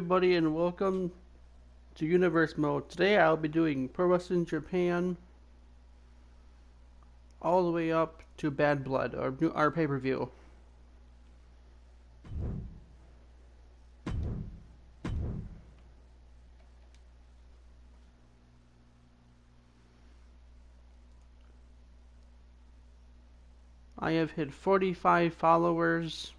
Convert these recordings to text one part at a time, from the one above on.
everybody, and welcome to Universe Mode. Today I'll be doing Pro Wrestling Japan all the way up to Bad Blood, our pay-per-view. I have hit 45 followers.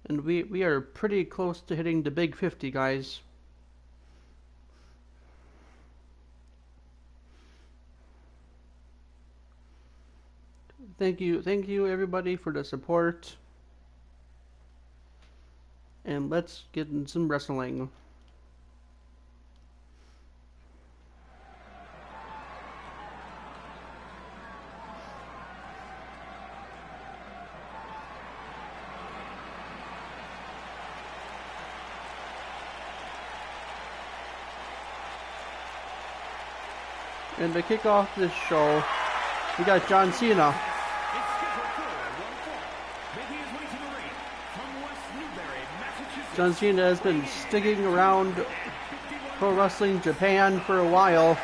And we are pretty close to hitting the big 50, guys. Thank you everybody for the support. And let's get in some wrestling. And to kick off this show, we got John Cena. John Cena has been sticking around Pro Wrestling Japan for a while.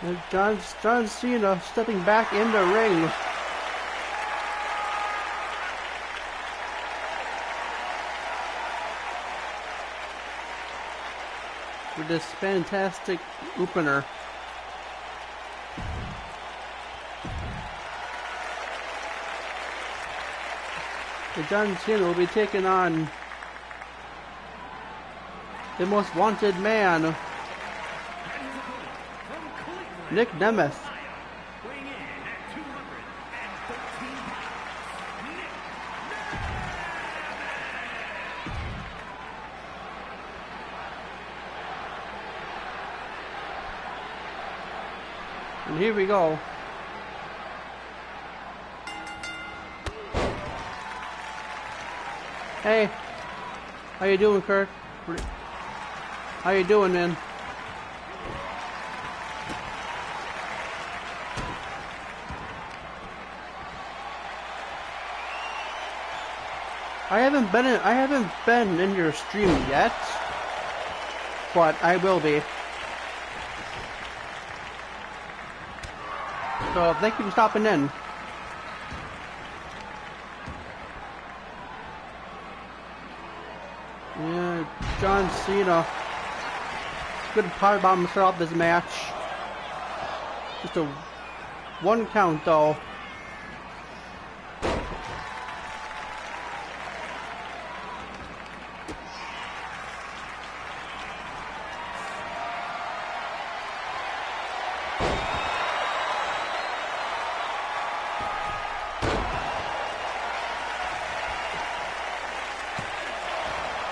And John Cena stepping back in the ring. For this fantastic opener. And John Cena will be taking on the most wanted man, Nick Nemeth. And here we go. Hey, how you doing, Kurt? How you doing, man? I haven't been in your stream yet, but I will be. So thank you for stopping in. Yeah, John Cena. Good power bomb to start off this match. Just a one count though.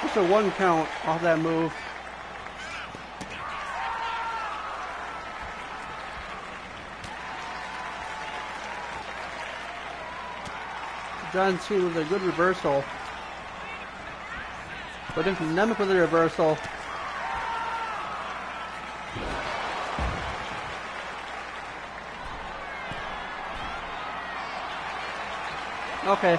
Just a one count off that move. John Cena with a good reversal. But if Nemeth with a reversal. Okay.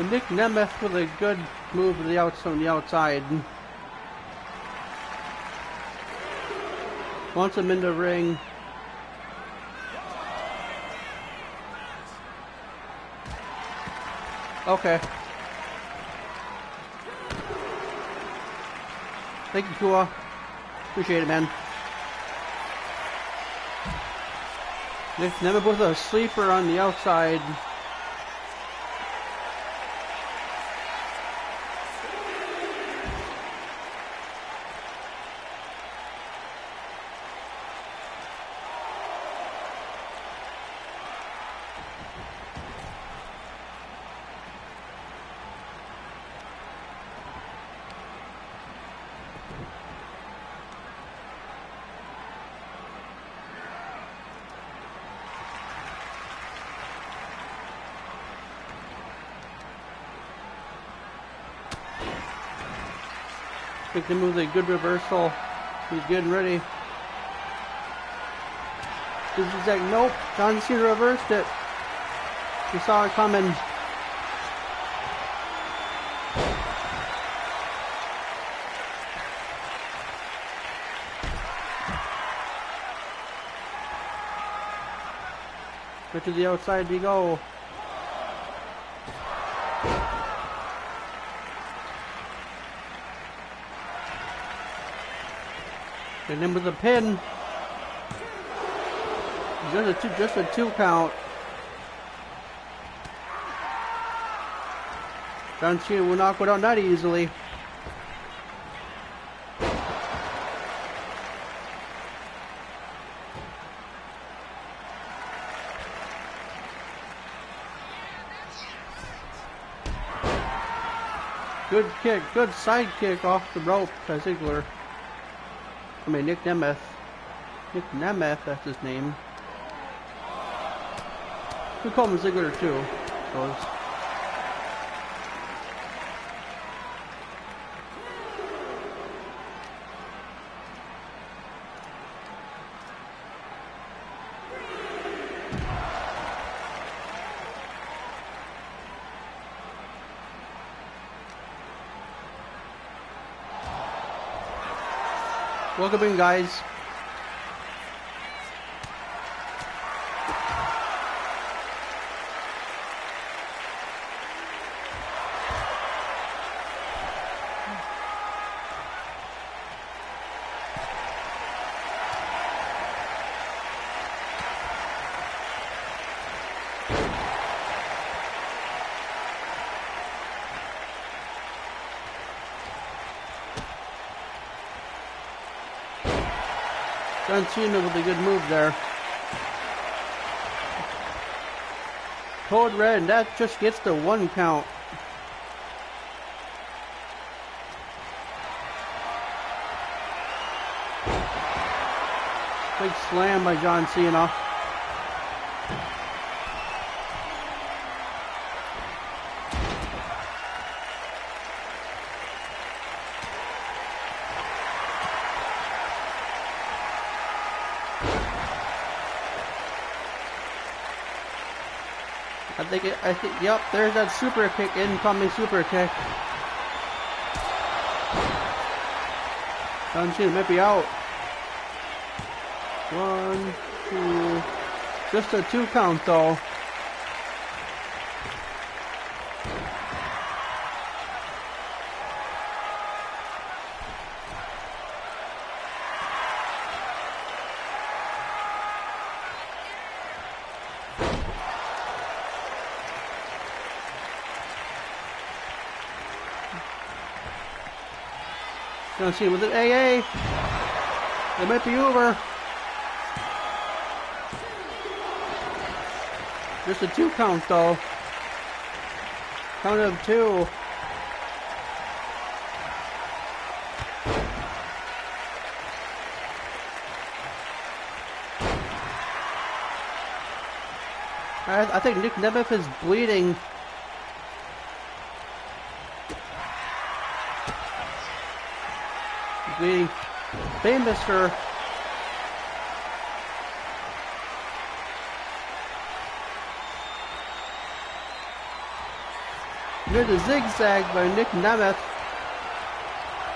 And Nick Nemeth with a good move to the outside. Wants him in the ring. Okay. Thank you, Kua. Appreciate it, man. Nick Nemeth with a sleeper on the outside. Make them with a good reversal. He's getting ready. Zigzag, nope. John Cena reversed it. He saw it coming. But to the outside we go. And then with a pin. Just a two count. John Cena will not go down that easily. Good kick, good side kick off the rope by Ziggler. I mean, Nick Nemeth. Nick Nemeth, that's his name. We call him Ziggler too, I suppose. Welcome in, guys. John Cena with a good move there. Code Red, and that just gets the one count. Big slam by John Cena. I think, yep, there's that super kick, incoming super kick. John Cena might be out. 1, 2, just a 2 count though. John Cena with an AA. It might be over. Just a 2 count though. Count of 2. I think Nick Nemeth is bleeding. Being famous for there's a zigzag by Nick Nemeth,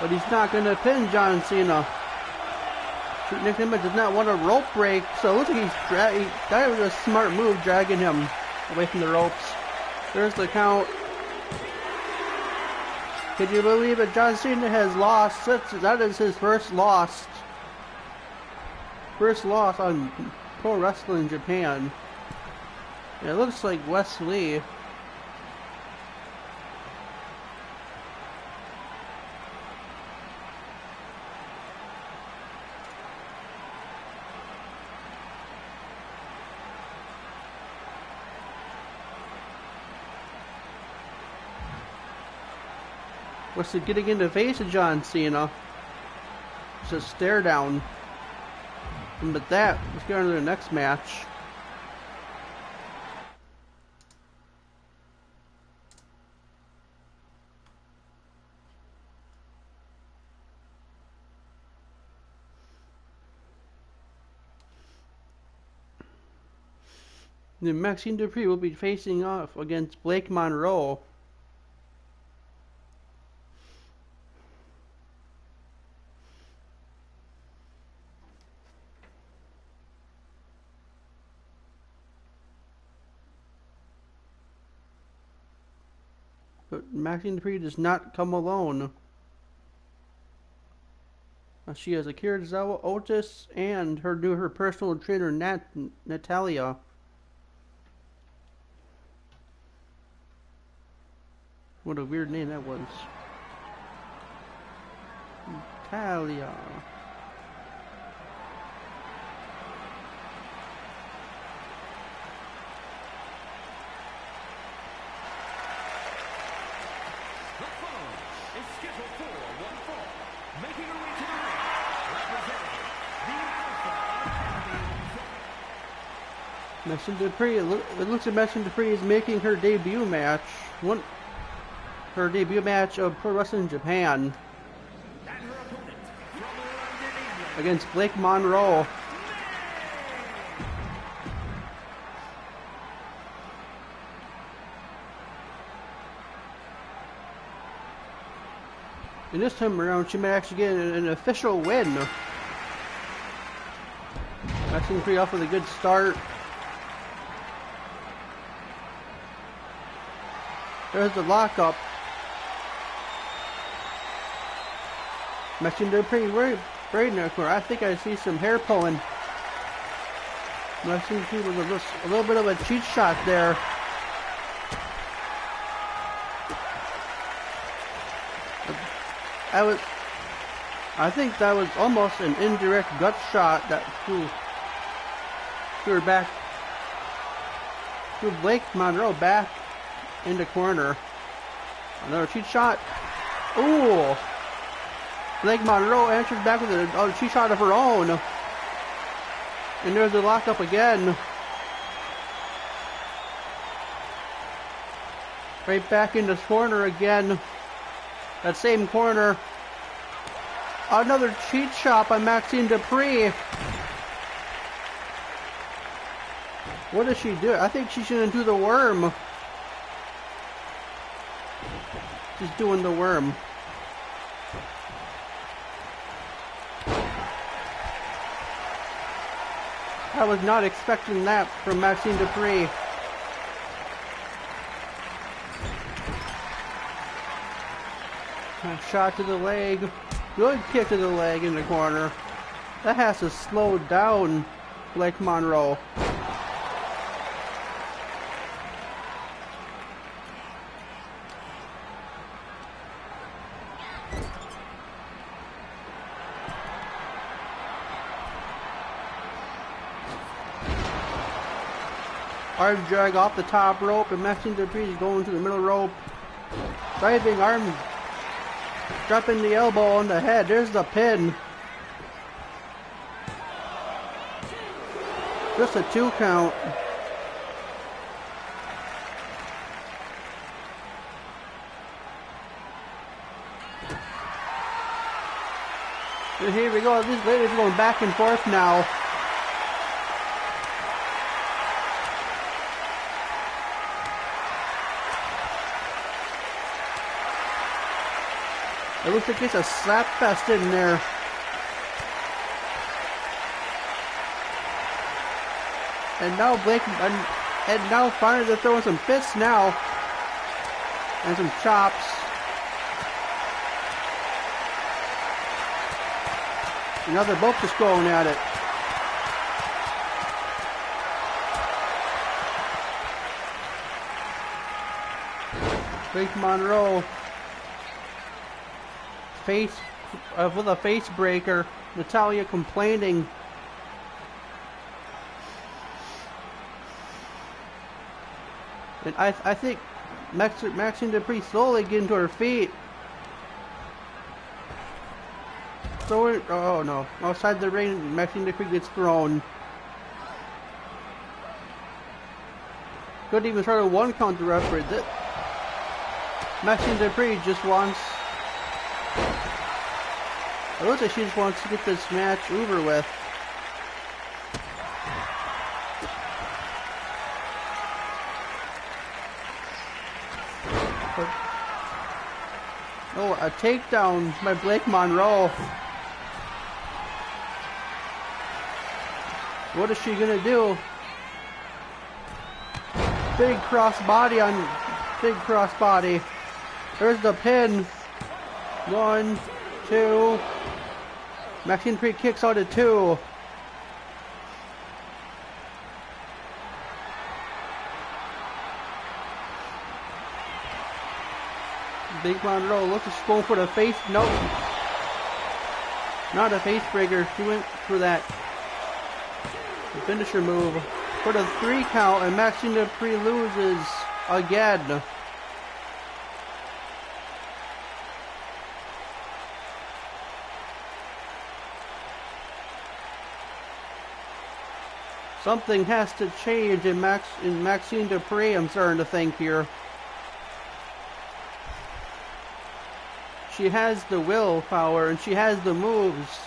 but he's not going to pin John Cena. Nick Nemeth does not want a rope break, so it looks like that was a smart move, dragging him away from the ropes. There's the count. Can you believe it? John Cena has lost. That is his first loss. First loss on Pro Wrestling Japan. It looks like Wes Lee. What's it getting in the face of John Cena? It's a stare down. And with that, let's get on to the next match. Then Maxine Dupree will be facing off against Blake Monroe. But Maxine Dupree does not come alone. She has Akira Tozawa, Otis, and her personal trainer Natalia. What a weird name that was. Natalia. Maxine Dupree, it looks like Maxine Dupree is making her debut match. Her debut match of Pro Wrestling Japan. Against Blake Monroe. And this time around, she might actually get an official win. Maxine Dupree off with a good start. There's the lockup. Maxine Dupree right now. I think I see some hair pulling. Maxine Dupree with a little bit of a cheat shot there. I think that was almost an indirect gut shot that threw her back, threw Blake Monroe back in the corner. Another cheat shot. Ooh! Blake Monroe answers back with a cheat shot of her own. And there's the lockup again. Right back in this corner again. That same corner. Another cheat shot by Maxine Dupree. What does she do? I think she's gonna do the worm. She's doing the worm. I was not expecting that from Maxine Dupree. A shot to the leg. Good kick to the leg in the corner. That has to slow down Blake Monroe. Arm drag off the top rope, and Maxine Dupree is going to the middle rope. Driving arm, dropping the elbow on the head. There's the pin. Just a 2 count. And here we go. These ladies are going back and forth now. It looks like it's a slap fest in there. And now Blake, and now finally they're throwing some fists now. And some chops. And now they're both just going at it. Blake Monroe. Face with a face breaker. Natalia complaining. And I think Maxine Dupree slowly getting to her feet. Throwing, oh no, outside the ring, Maxine Dupree gets thrown. Couldn't even start a 1 count to referee. Maxine Dupree just wants. It looks like she just wants to get this match over with. A takedown by Blake Monroe. What is she gonna do? Big crossbody on big crossbody. There's the pin. 1, 2. Maxxine Dupri kicks out at 2. Big Monroe looks to go for the face. Nope. Not a face breaker. She went for that finisher move. For the 3 count, and Maxxine Dupri loses again. Something has to change in Maxxine Dupri, I'm starting to think here. She has the willpower and she has the moves.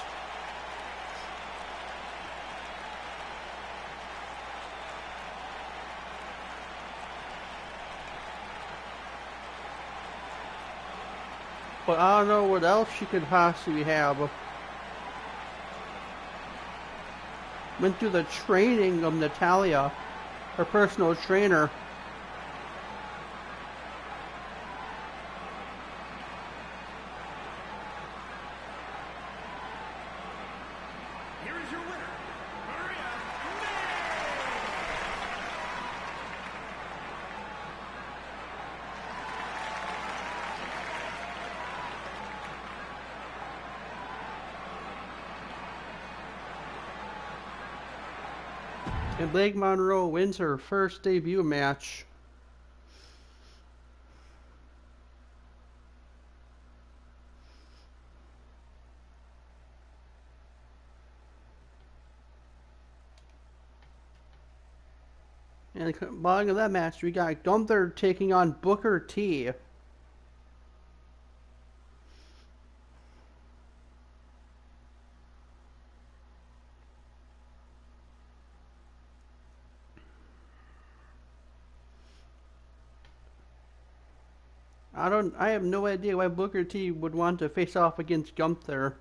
But I don't know what else she could possibly have. Went through the training of Natalya, her personal trainer. Here is your winner, Maria And Blake Monroe wins her first debut match. And at the bottom of that match, we got Gunther taking on Booker T. I have no idea why Booker T would want to face off against Gunther.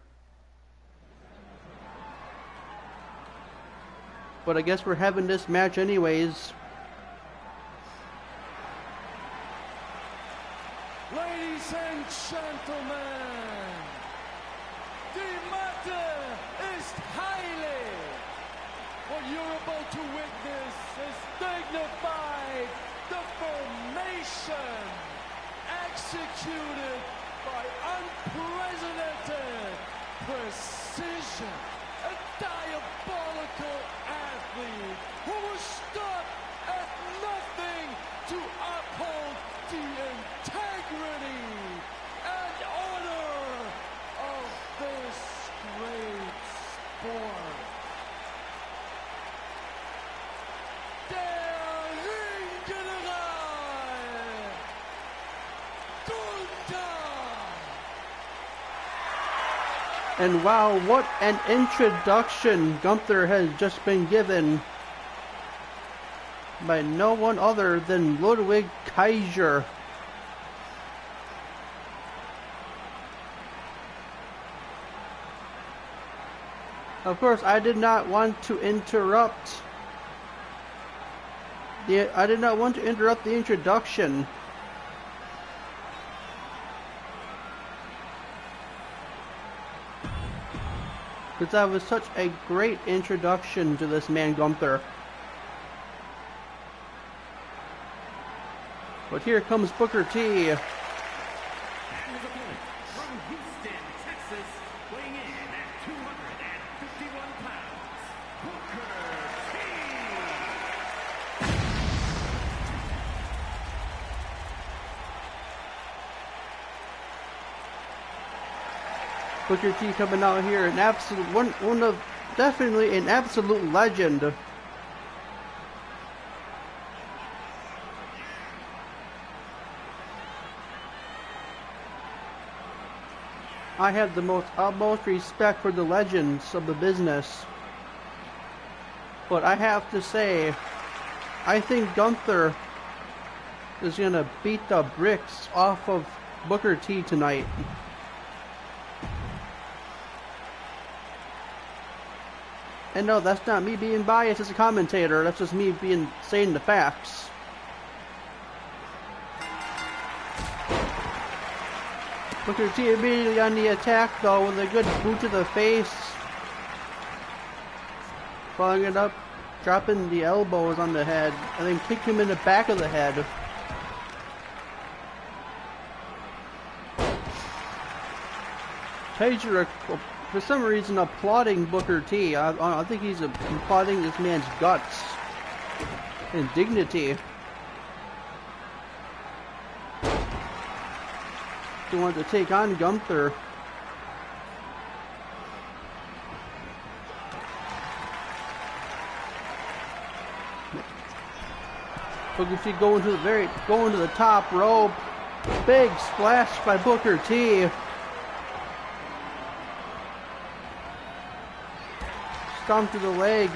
But I guess we're having this match anyways. Ladies and gentlemen, the matter is highly. What you're about to witness is dignified the formation executed by unprecedented precision. A diabolical athlete who was stopped at nothing to uphold the integrity and honor of this great sport. Der Ringgeneral Gunther. And wow, what an introduction Gunther has just been given by no one other than Ludwig Kaiser. Of course, I did not want to interrupt the introduction. Because that was such a great introduction to this man Gunther. But here comes Booker T. And his opponent from Houston, Texas, weighing in at 251 pounds, Booker T. Booker T coming out here, an absolute definitely an absolute legend. I have the utmost respect for the legends of the business. But I have to say, I think Gunther is gonna beat the bricks off of Booker T tonight. And no, that's not me being biased as a commentator. That's just me saying the facts. Booker T immediately on the attack though with a good boot to the face. Following it up, dropping the elbows on the head, and then kick him in the back of the head. Taker, for some reason, applauding Booker T. I think he's applauding this man's guts and dignity. He wanted to take on Gunther. Booker T going to the top rope. Big splash by Booker T. Stomp to the leg.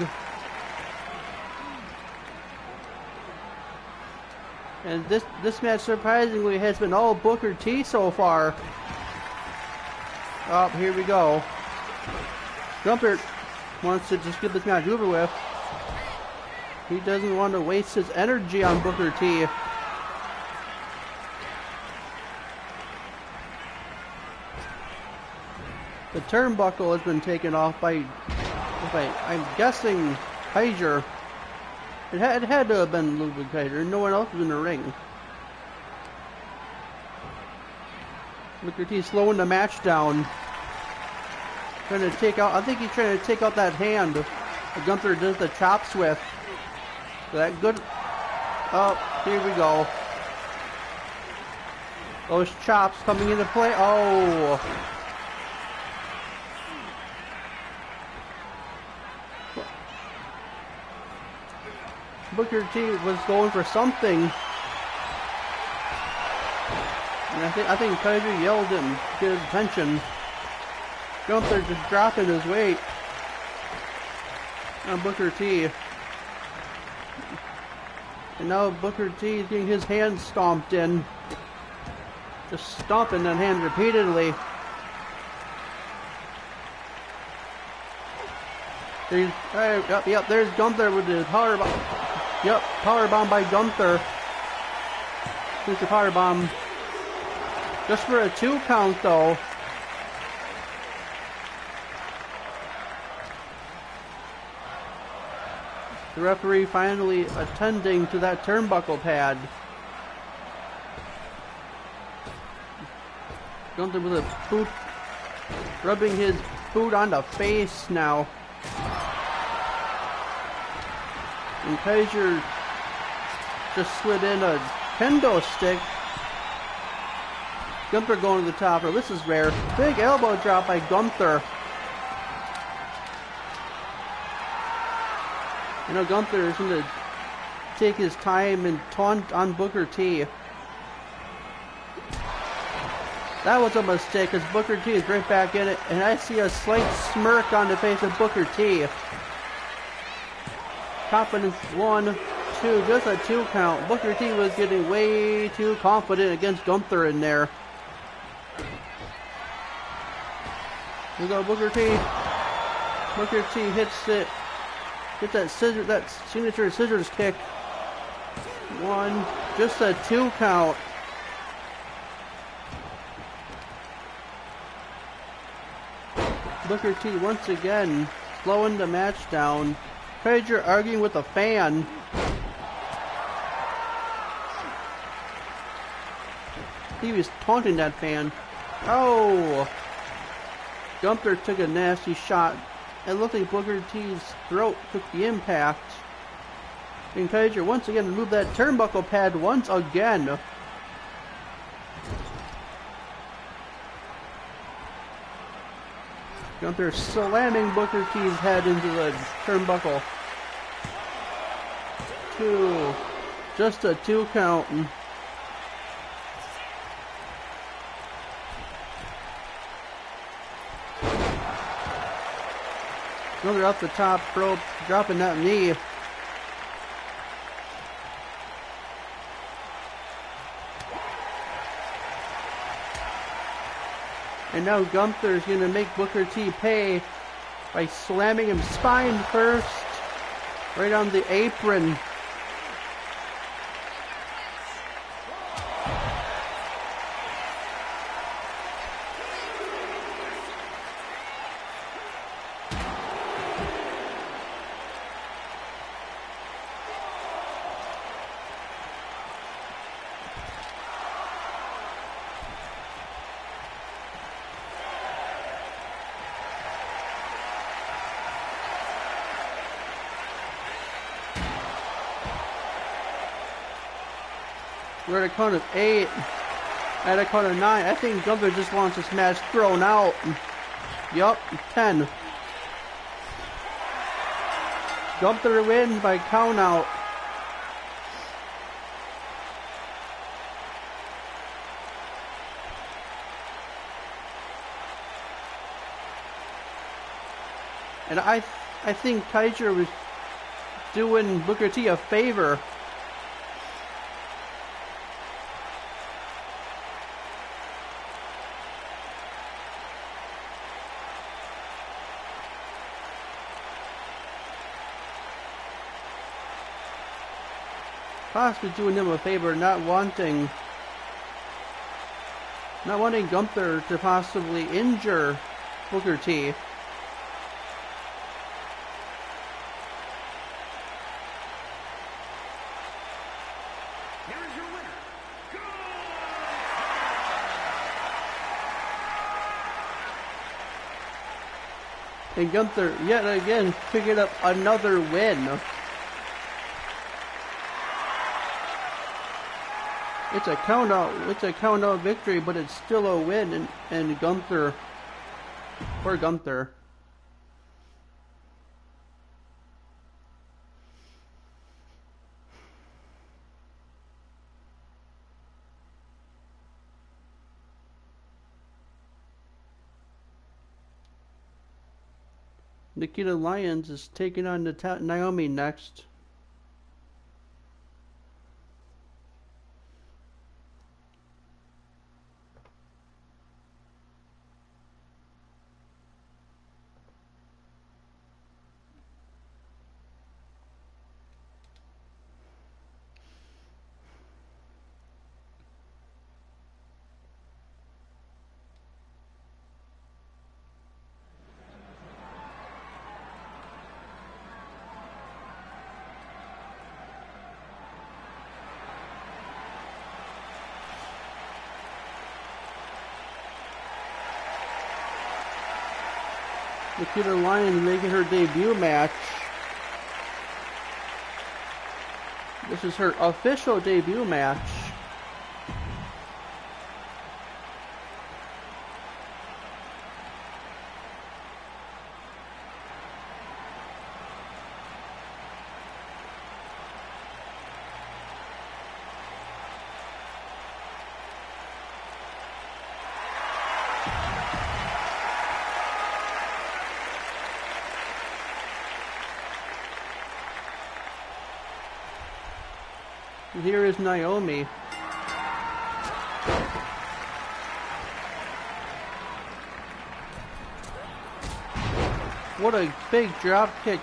And this match surprisingly has been all Booker T so far. Oh, here we go. Gunther wants to just get this match over with. He doesn't want to waste his energy on Booker T. The turnbuckle has been taken off by I'm guessing Kaiser. It had to have been Ludwig Kaiser. No one else was in the ring. Booker T slowing the match down. Trying to take out. I think he's trying to take out that hand that Gunther does the chops with. That good. Oh, here we go. Those chops coming into play. Oh. Booker T was going for something. And I think Kaiser yelled at him to get his attention. Gunther just dropping his weight on Booker T. And now Booker T is getting his hand stomped in. Just stomping that hand repeatedly. There's Gunther with the powerbomb. Yep, powerbomb by Gunther. Here's the powerbomb. Just for a 2 count though. The referee finally attending to that turnbuckle pad. Gunther with a boot, rubbing his boot on the face now. And Kaiser just slid in a kendo stick. Gunther going to the top. Oh, this is rare. Big elbow drop by Gunther. You know, Gunther is going to take his time and taunt on Booker T. That was a mistake because Booker T is right back in it. And I see a slight smirk on the face of Booker T. Confidence 1, 2, just a 2 count. Booker T was getting way too confident against Gunther in there. We go Booker T. Booker T hits it. Get that signature scissors kick. 1, just a 2 count. Booker T once again slowing the match down. Kaiser arguing with a fan. He was taunting that fan. Oh! Gunther took a nasty shot. It looked like Booker T's throat took the impact. And Kaiser once again removed that turnbuckle pad once again. Gunther slamming Booker T's head into the turnbuckle. 2. Just a 2 count. Gunther up the top rope, dropping that knee. And now Gunther's going to make Booker T pay by slamming him spine first, right on the apron. We're at a count of 8. At a count of 9. I think Gunther just wants this match thrown out. Yup, 10. Gunther wins by count out. And I think Kaiser was doing Booker T a favor. Possibly doing him a favor, not wanting Gunther to possibly injure Booker T. And Gunther yet again picking up another win. It's a count out victory, but it's still a win, and Gunther, poor Gunther. Nikita Lyons is taking on Naomi next. Nikita Lyons making her debut match. This is her official debut match. Here is Naomi. What a big drop kick.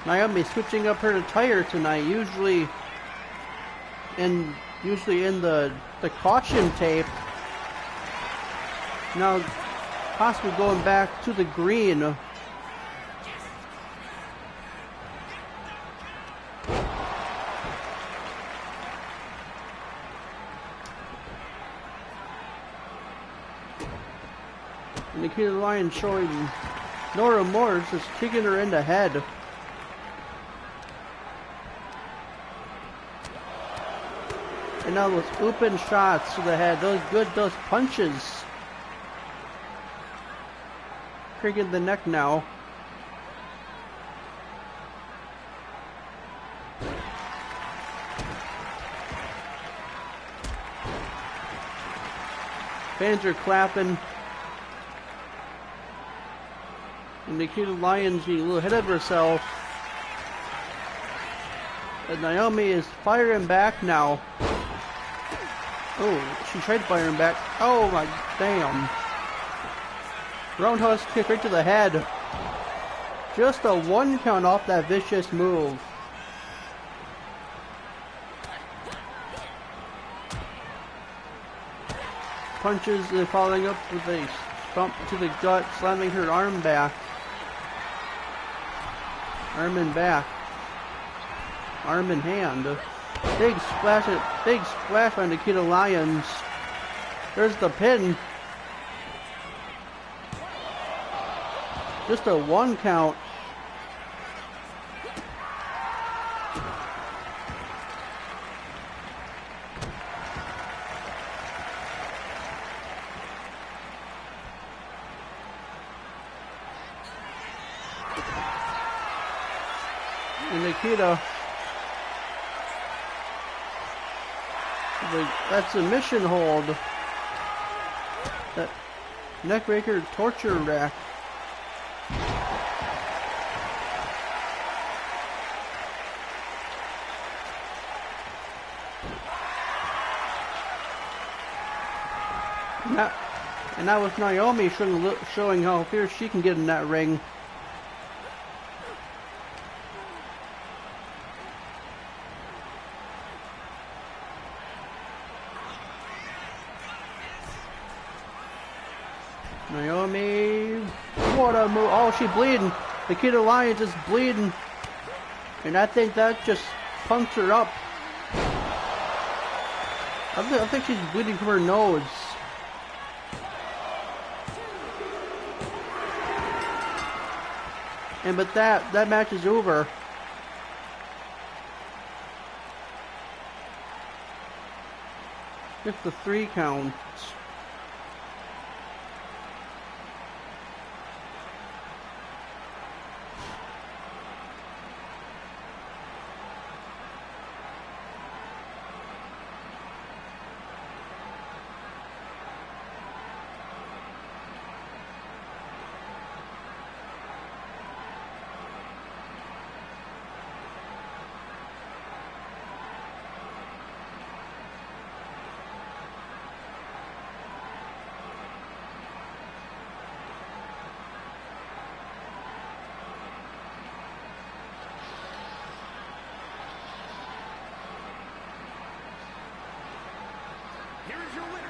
Naomi switching up her attire tonight. Usually in the caution tape. Now possibly going back to the green. Nikita Lyons showing no remorse, just kicking her in the head. And now those open shots to the head, those punches. Cracking the neck now. Fans are clapping. And Nikita Lyons being a little ahead of herself. And Naomi is firing back now. Oh, she tried firing back. Oh my damn. Roundhouse kick right to the head. Just a 1 count off that vicious move. Punches and following up with a bump to the gut, slamming her arm back. Arm and back. Arm and hand. Big splash by Nikita Lyons. There's the pin. Just a 1 count. And Nikita. That submission hold. That neckbreaker torture rack. And that was Naomi showing how fierce she can get in that ring. Naomi, what a move. Oh, she's bleeding. Nikita Lyons is bleeding. And I think that just punked her up. I think she's bleeding from her nose. But that match is over. Just the 3 counts. Here is your winner,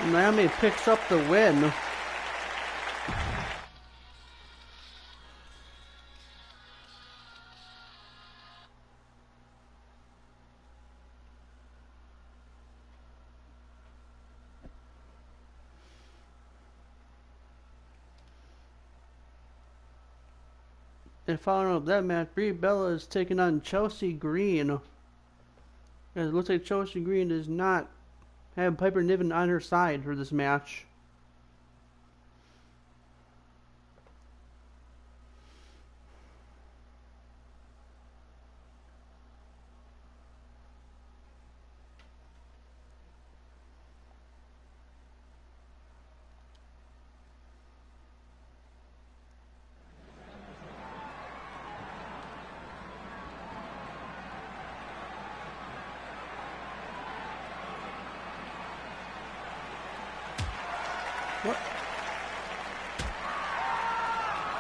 Naomi. Naomi picks up the win. And following up that match, Brie Bella is taking on Chelsea Green. And it looks like Chelsea Green does not have Piper Niven on her side for this match.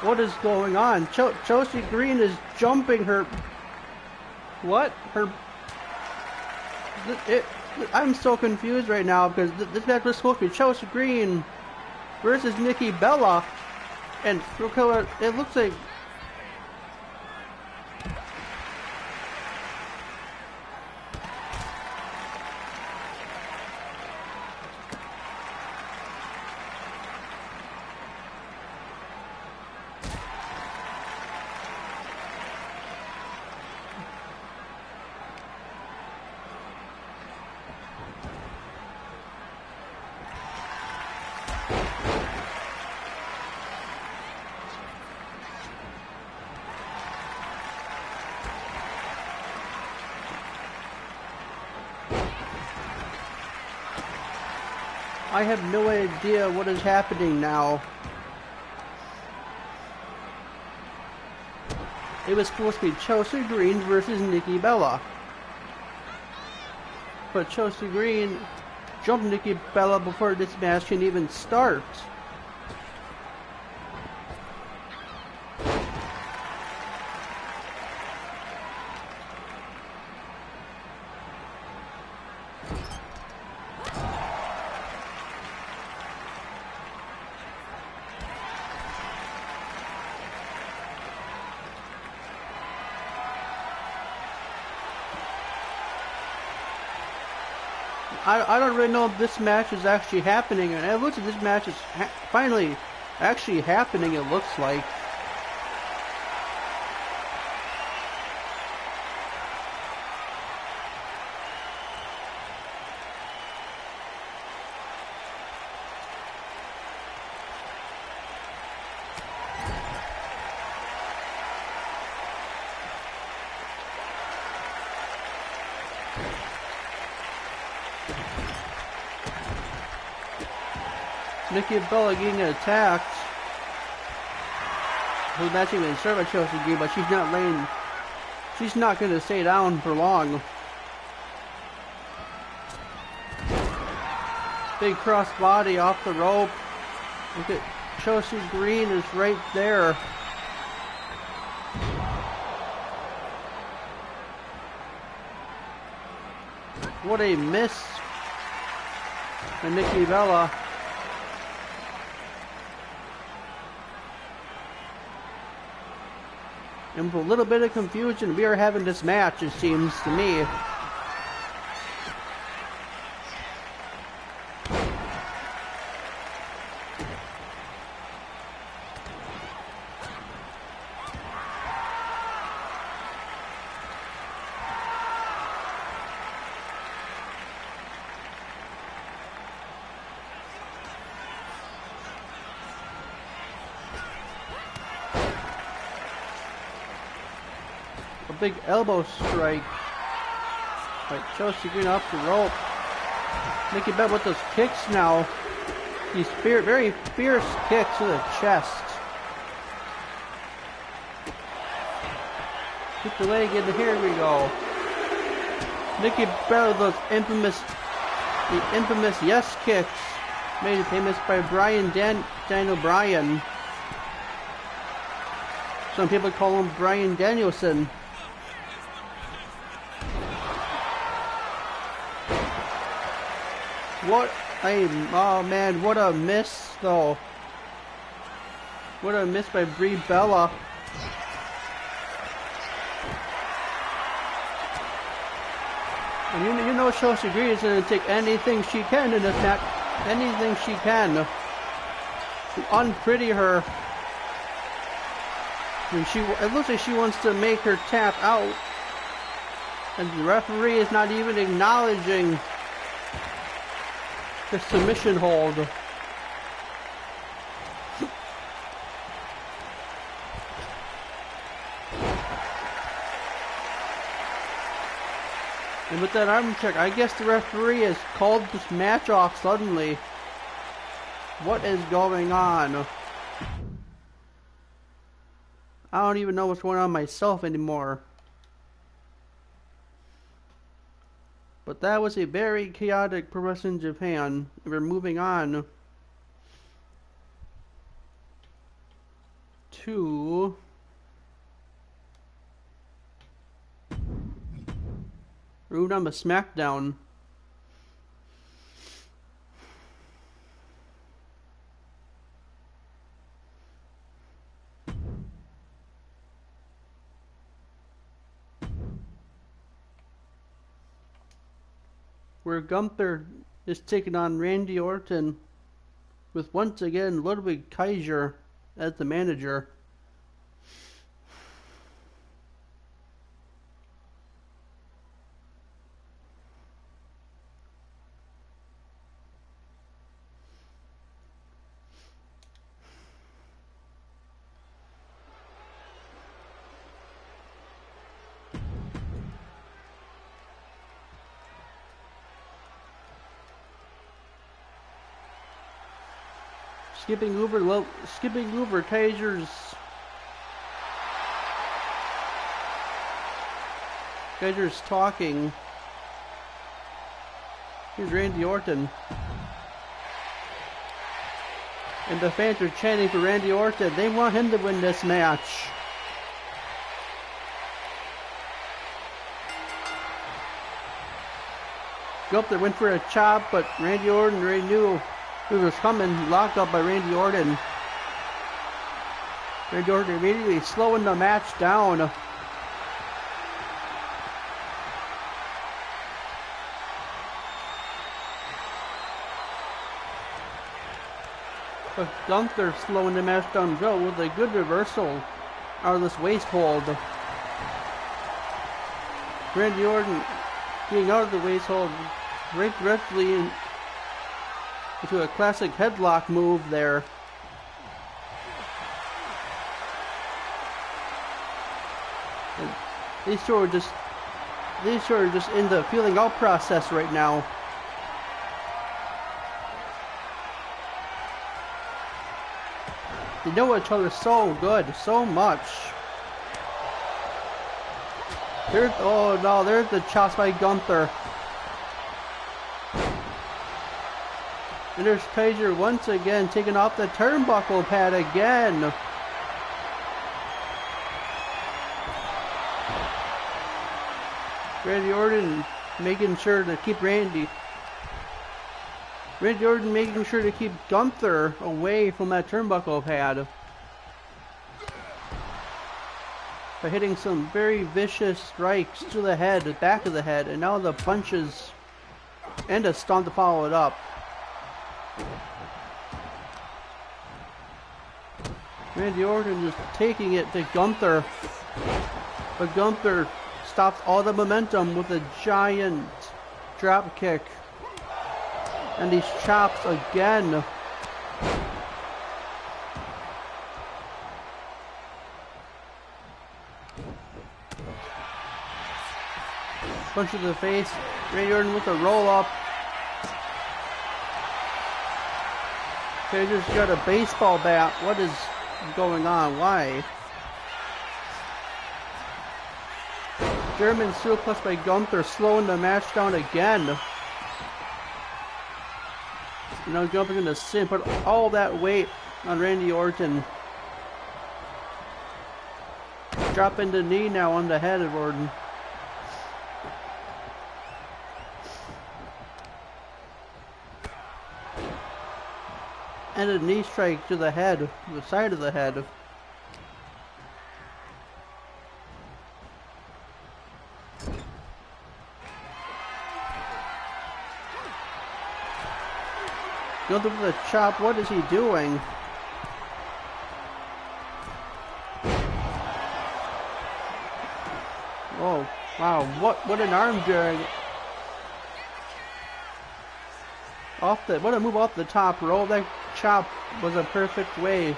What is going on? Chelsea Green is jumping her. What? I'm so confused right now because this match was supposed to be Chelsea Green versus Nikki Bella, and it looks like. I have no idea what is happening now. it was supposed to be Chelsea Green versus Nikki Bella. But Chelsea Green jumped Nikki Bella before this match can even start. I don't really know if this match is actually happening, and it looks like this match is finally actually happening, it looks like. Nikki Bella getting attacked. Who's not even serve by Chelsea Green, but she's not going to stay down for long. Big cross body off the rope. Look at Chelsea Green is right there. What a miss by Nikki Bella. And with a little bit of confusion, we are having this match, it seems to me. Big elbow strike by Chelsea Green off the rope. Nikki Bella with those kicks now. These very fierce kicks to the chest. Keep the leg in, here we go. Nikki Bella with those infamous yes kicks, made famous by Daniel Bryan. Some people call him Bryan Danielson. Oh man, what a miss though. What a miss by Brie Bella. And you know Chelsea Green is going to take anything she can in this match. Anything she can to unpretty her. And it looks like she wants to make her tap out. And the referee is not even acknowledging the submission hold. And with that arm check, I guess the referee has called this match off suddenly. What is going on? I don't even know what's going on myself anymore. But that was a very chaotic Pro Wrestling Japan. We're moving on to Rudama SmackDown. Where Gunther is taking on Randy Orton with once again Ludwig Kaiser as the manager. skipping over Kaiser's Guys are just talking. Here's Randy Orton. And the fans are chanting for Randy Orton. They want him to win this match. Gunther went for a chop, but Randy Orton already knew who was coming. Locked up by Randy Orton. Randy Orton immediately slowing the match down. But Gunther slowing the match down Joe with a good reversal out of this waist hold. Randy Orton getting out of the waist hold right directly into a classic headlock move there. And these two are just in the feeling out process right now. They know each other so good, so much. Oh no, there's the chops by Gunther. And there's Pager once again taking off the turnbuckle pad again. Randy Orton making sure to keep Randy Orton making sure to keep Gunther away from that turnbuckle pad by hitting some very vicious strikes to the head, the back of the head, and now the punches and a stomp to follow it up. Randy Orton just taking it to Gunther, but Gunther stops all the momentum with a giant drop kick. And these chops again. Punch to the face. Randy Orton with a roll up. Pager's got a baseball bat. What is going on? Why? German suplex by Gunther, slowing the match down again. You know, jumping into sin, put all that weight on Randy Orton. Dropping the knee now on the head of Orton. And a knee strike to the head, the side of the head. Gunther with a chop. What is he doing? Oh, wow. What an arm drag. What a move off the top rope. That chop was a perfect way.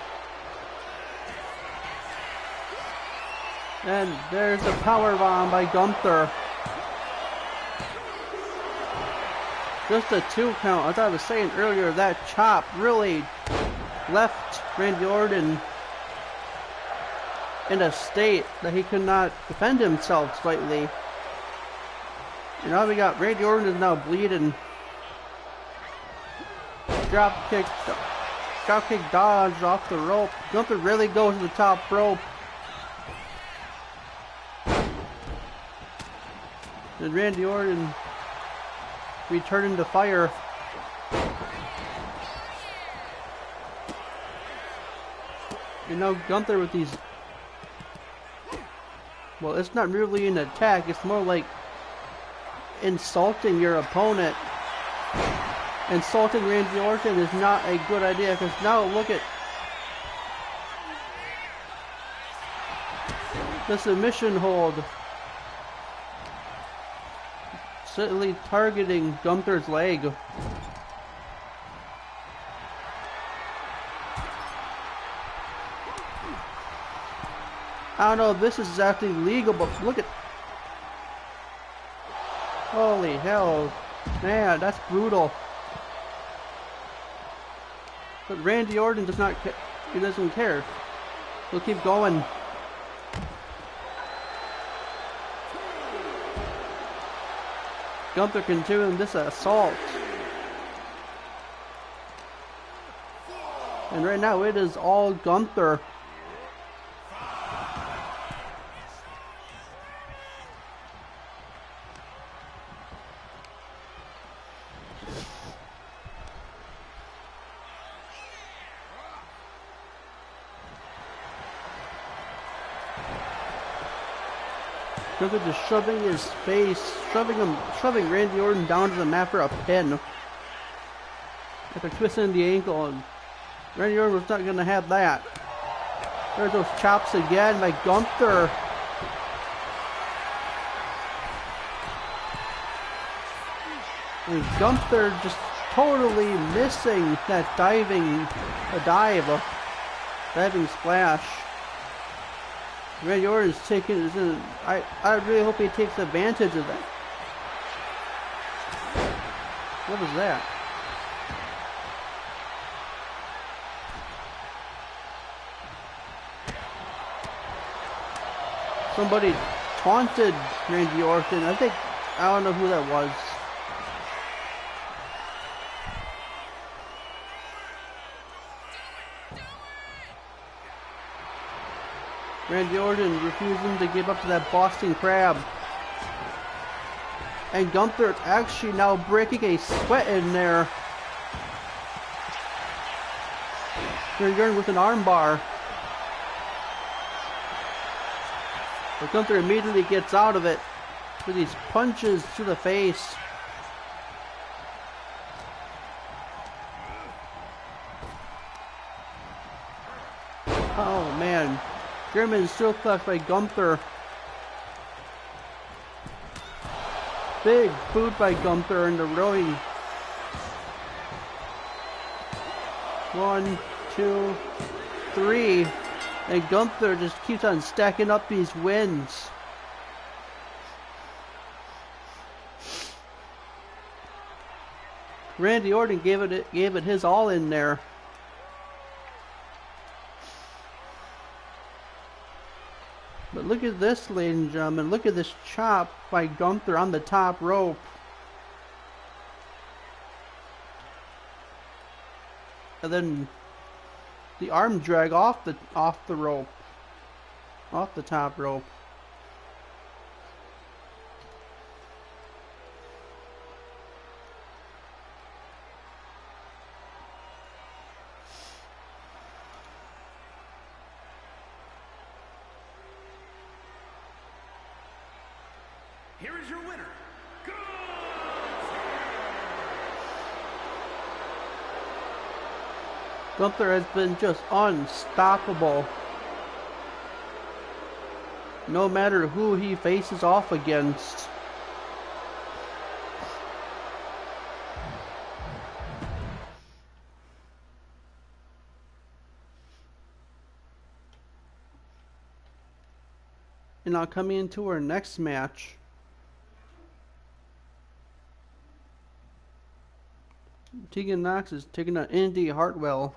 And there's a powerbomb by Gunther. Just a 2 count. As I was saying earlier, that chop really left Randy Orton in a state that he could not defend himself slightly. And now we got Randy Orton is now bleeding. Drop kick dodge off the rope. Gunther really goes to the top rope. And Randy Orton returning to fire. You know, Gunther with these... Well, it's not really an attack. It's more like insulting your opponent. Insulting Randy Orton is not a good idea, because now look at the submission hold. Certainly targeting Gunther's leg. I don't know if this is exactly legal, but look at... Holy hell. Man, that's brutal. But Randy Orton does not care. He doesn't care. He'll keep going. Gunther continuing this assault. And right now it is all Gunther. Gunther just shoving his face, shoving Randy Orton down to the mat for a pin. After twisting the ankle, and Randy Orton was not going to have that. There's those chops again by Gunther. And Gunther just totally missing that diving splash. Randy Orton's taking. I really hope he takes advantage of that. What was that? Somebody taunted Randy Orton. I don't know who that was. Randy Orton refusing to give up to that Boston Crab. And Gunther actually now breaking a sweat in there. Randy Orton with an armbar. But Gunther immediately gets out of it with these punches to the face. Oh man. German still clutched by Gunther. Big boot by Gunther in the ring. 1, 2, 3. And Gunther just keeps on stacking up these wins. Randy Orton gave it his all in there. But look at this, ladies and gentlemen. Look at this chop by Gunther on the top rope. And then the arm drag off the rope. Off the top rope. Here is your winner, Gunther has been just unstoppable. No matter who he faces off against. And now coming into our next match. Tegan Knox is taking on Indy Hartwell.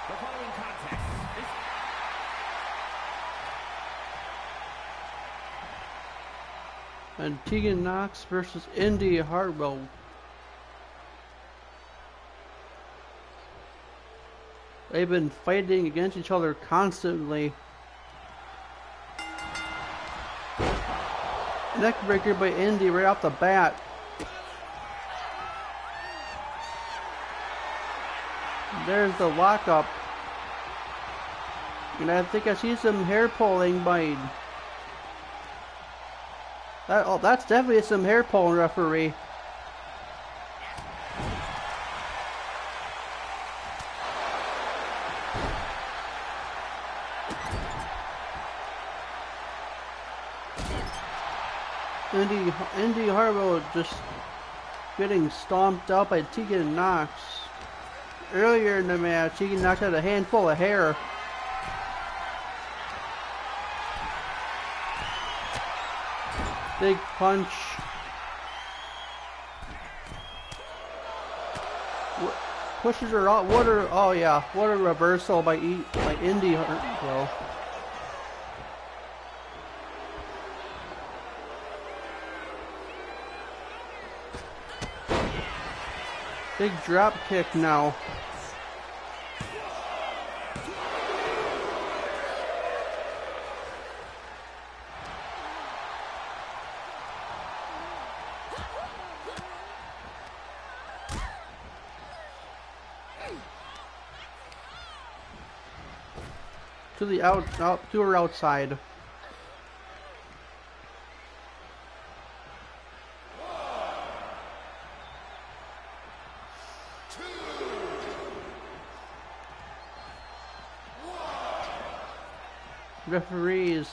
The following contest is... And Tegan Knox versus Indy Hartwell. They've been fighting against each other constantly. Neckbreaker by Indy right off the bat. There's the lockup. And I think I see some hair pulling by... that's definitely some hair pulling, referee. Hartwell just getting stomped out by Tegan Knox. Earlier in the match, Tegan Knox had a handful of hair. Big punch. Pushes her out. What a reversal by Indi Hartwell. Big drop kick now. To the to her outside. Referees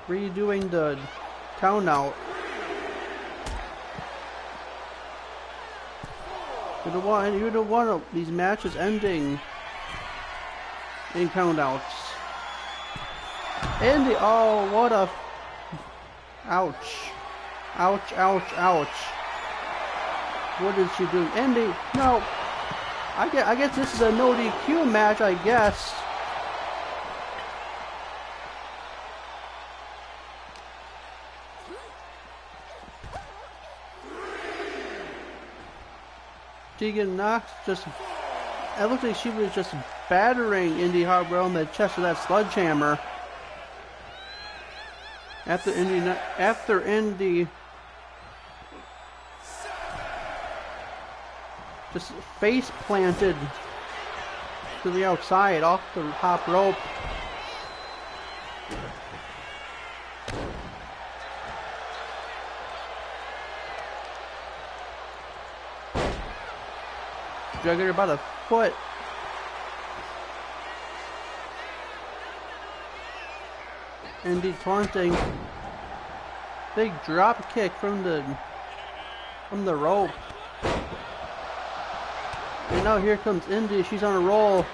redoing the count out. You don't want these matches ending in countouts. And what a ouch. Ouch, ouch, ouch. What did she do? Indi, no. I guess this is a no DQ match, I guess. Tegan Knox it looked like she was just battering Indi Hartwell in the chest with that sledgehammer. After Indi just face planted to the outside off the top rope. Dragged her by the foot. Indi taunting. Big drop kick from the rope. And now here comes Indi. She's on a roll.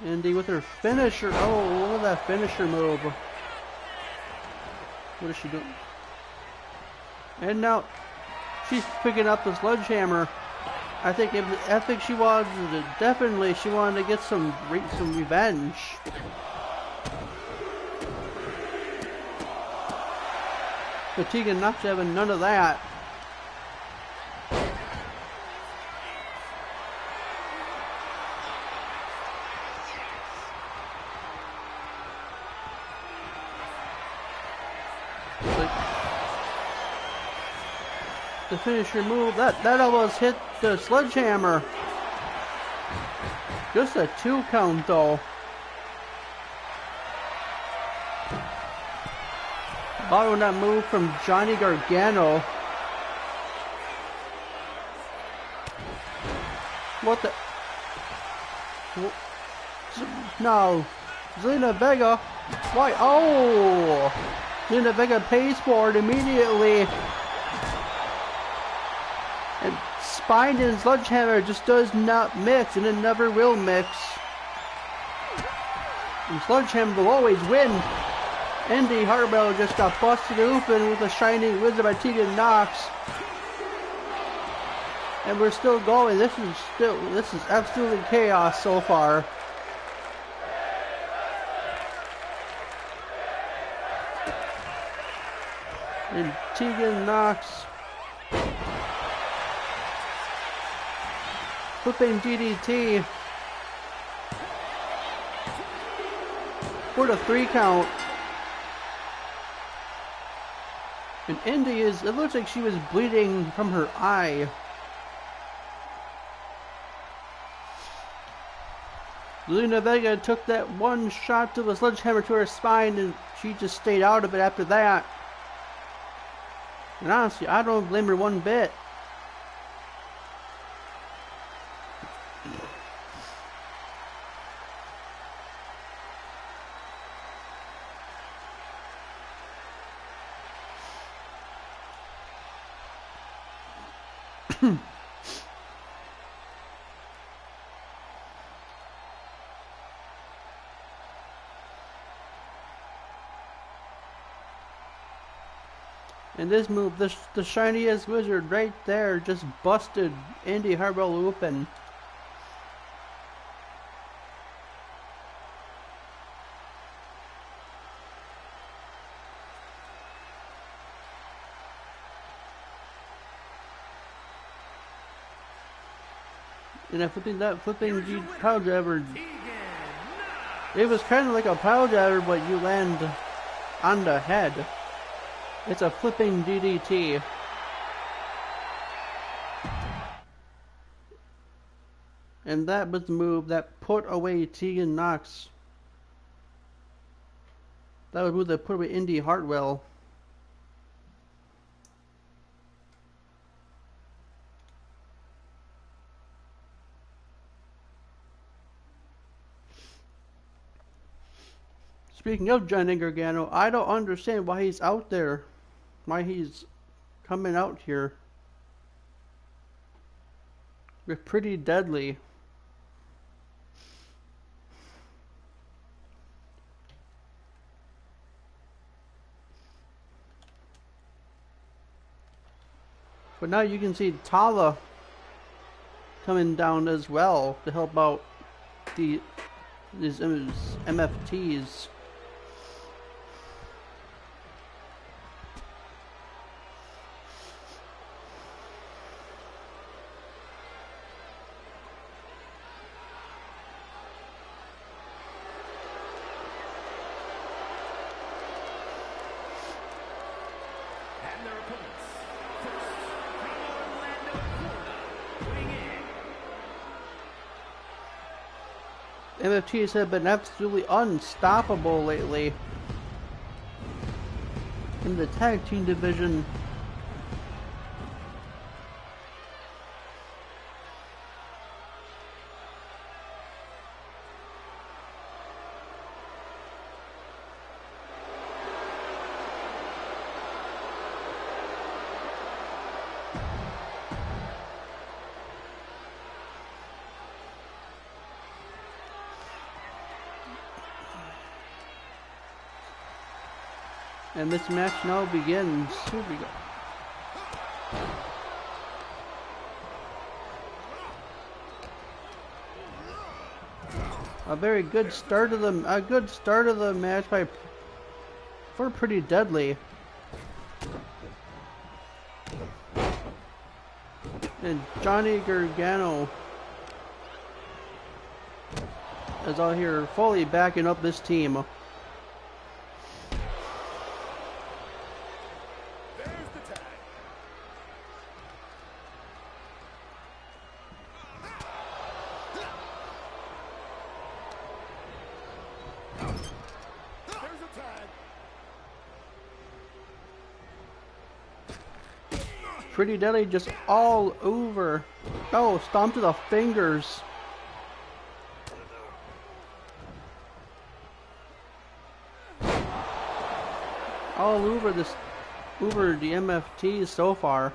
Indi with her finisher. Oh, look at that finisher move. What is she doing? And now she's picking up the sledgehammer. I think she wanted to get some revenge. But Tegan Knox having none of that. The finisher move, that almost hit the sledgehammer. Just a 2 count though. Following that move from Johnny Gargano. What the? No. Zelina Vega. Why? Oh! Zelina Vega pays for it immediately. And spine and sledgehammer just does not mix, and it never will mix. And sledgehammer will always win. Indi Hartwell just got busted open with a shining wizard by Tegan Knox. And we're still going. This is absolutely chaos so far. And Tegan Knox flipping DDT for the 3 count. And Indi it looks like she was bleeding from her eye. Zelina Vega took that one shot to the sledgehammer to her spine, and she just stayed out of it after that. And honestly, I don't blame her one bit. In this move, the shiniest wizard right there just busted Indy Hartwell open. And I think that flipping G power driver, it was kind of like a power driver, but you land on the head. It's a flipping DDT. And that was the move that put away Tegan Knox. That was the move that put away Indy Hartwell. Speaking of Johnny Gargano, I don't understand why he's out there. Why he's coming out here. We're Pretty Deadly. But now you can see Tala coming down as well to help out these MFTs. MFTs have been absolutely unstoppable lately in the tag team division. And this match now begins. Here we go. A very good start of the match for Pretty Deadly. And Johnny Gargano is out here fully backing up this team. Pretty Deadly just all over. Oh, stomp to the fingers. All over the MFTs so far.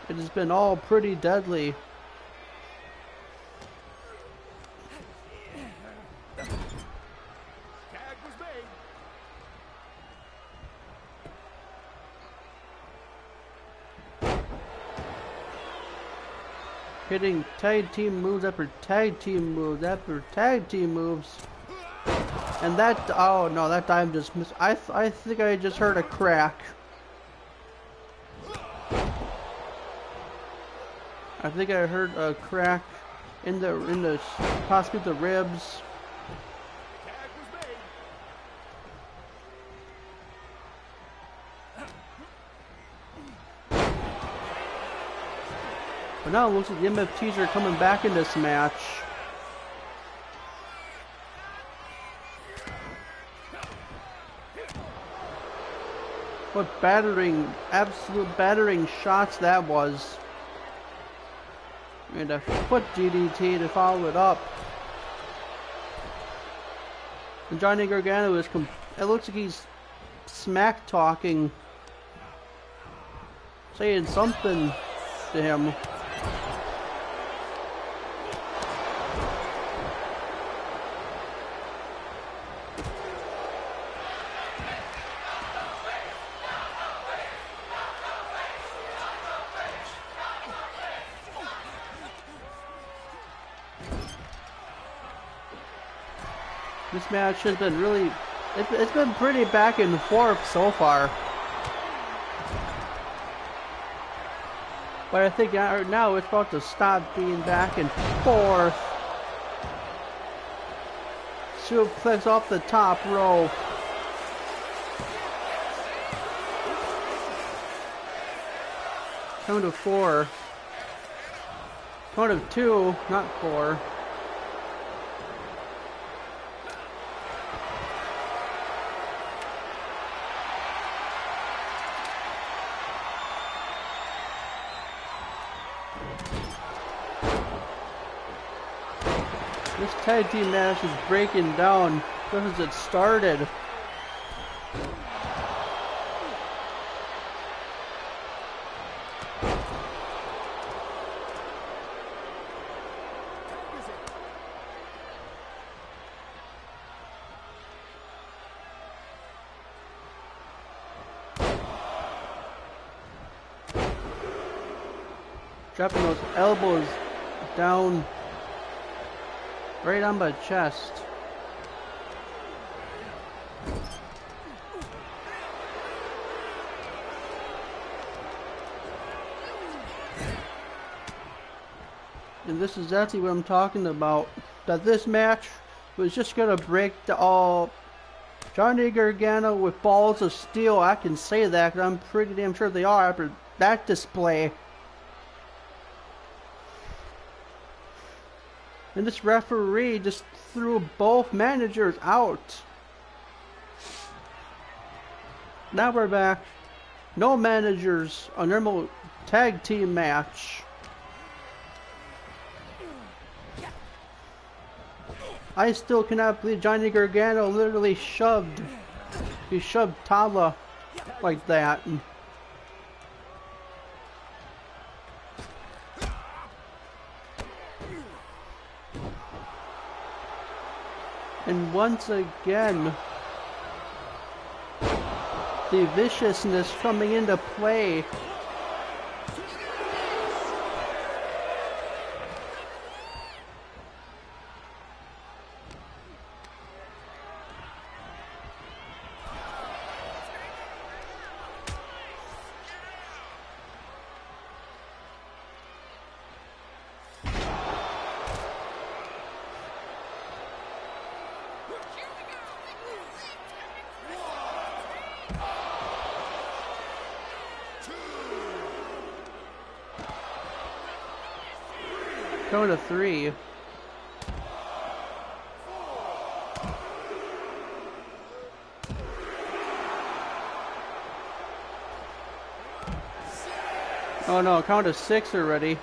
It has been all Pretty Deadly. Hitting tag team moves after tag team moves after tag team moves. And that, oh no, that time just missed. I think I just heard a crack. I think I heard a crack in the possibly the ribs. But now it looks like the MFTs are coming back in this match. What battering, absolute battering shots that was. And a foot DDT to follow it up. And Johnny Gargano is, it looks like he's smack talking, saying something to him. This match has been really, it's been pretty back and forth so far. But I think now it's about to stop being back and forth. Suplex off the top rope. Count of 4. Count of 2, not 4. This tag team match is breaking down just as it started. Dropping those elbows down right on my chest. And this is exactly what I'm talking about. That this match was just gonna break the all Johnny Gargano with balls of steel. I can say that because I'm pretty damn sure they are after that display. And this referee just threw both managers out. Now we're back. No managers. A normal tag team match. I still cannot believe Johnny Gargano literally shoved. He shoved Tala like that. And once again, the viciousness coming into play. Going to 3. Oh no, count to 6 already.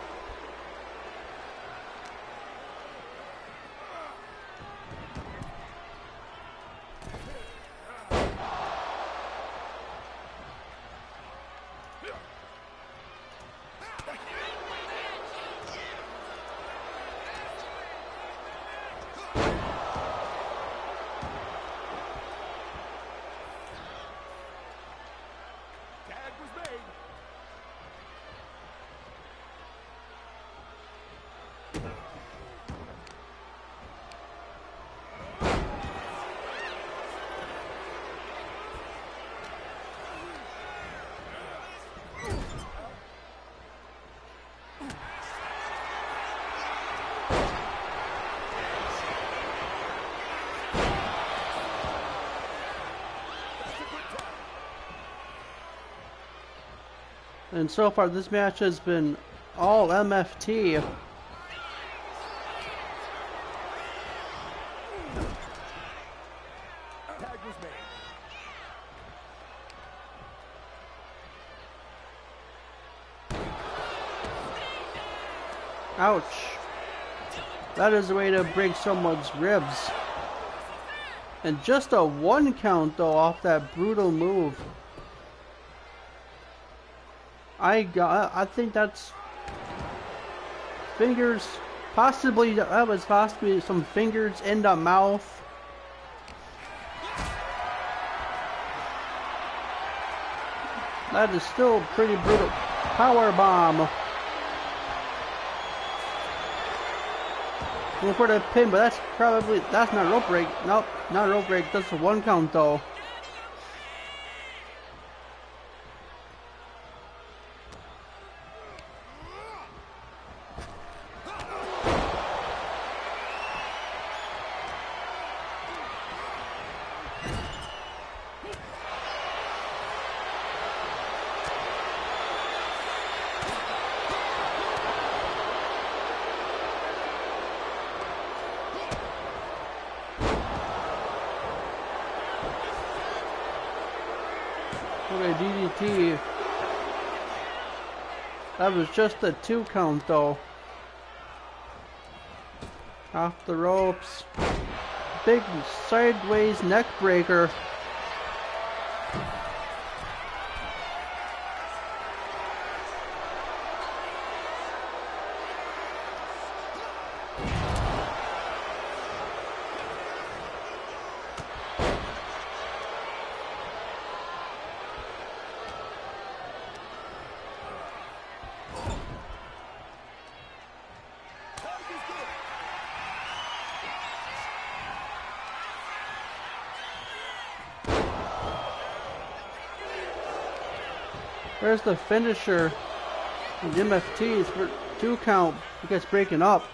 And so far this match has been all MFT. Ouch. That is a way to break someone's ribs. And just a 1 count though off that brutal move. I think that's fingers, possibly that was possibly some fingers in the mouth. That is still pretty brutal. Power bomb. Going for the pin, but that's not rope break. Nope, not rope break. That's a 1 count though. Okay, DDT. That was just a 2 count though. Off the ropes. Big sideways neck breaker. Where's the finisher? The MFTs for 2 count. You guys breaking up.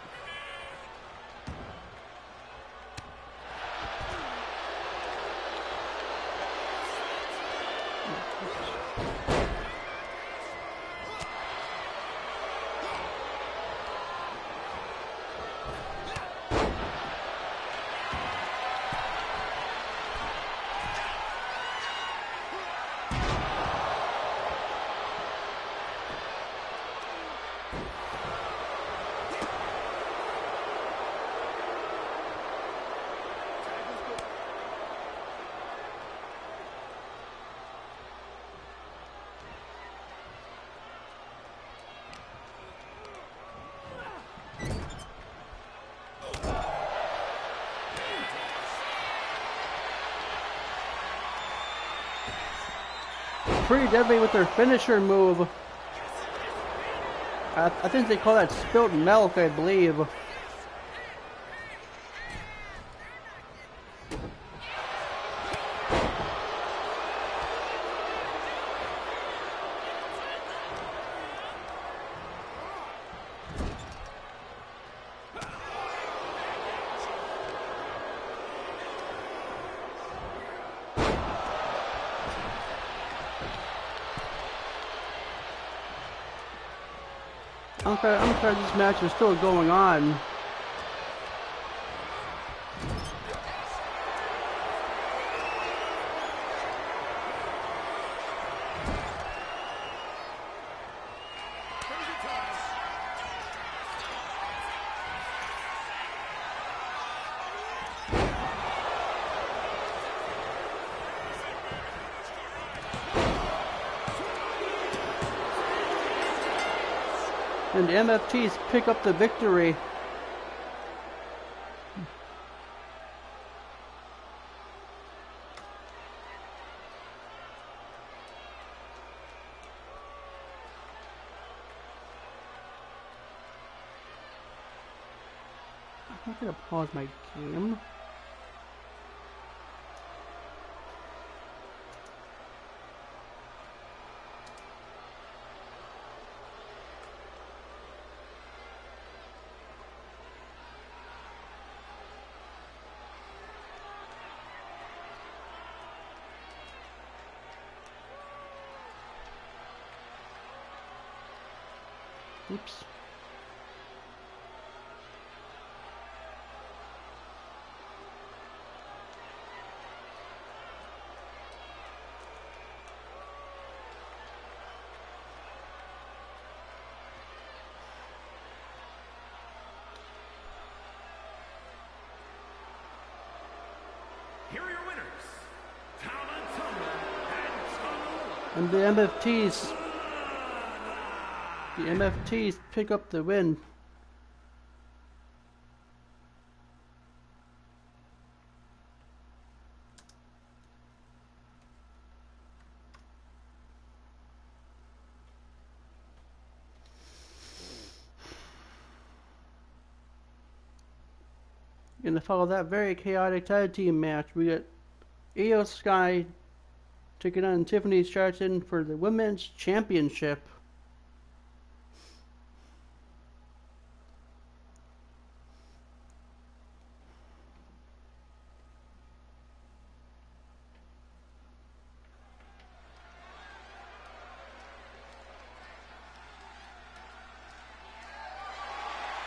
Pretty deadly with their finisher move. I think they call that spilt milk, I believe. I'm glad this match is still going on. And the MFTs pick up the victory. I'm gonna pause my game. Oops. And the MFTs pick up the win. Gonna follow that very chaotic tag team match. We got Io Sky taking on Tiffany Stratton for the Women's Championship.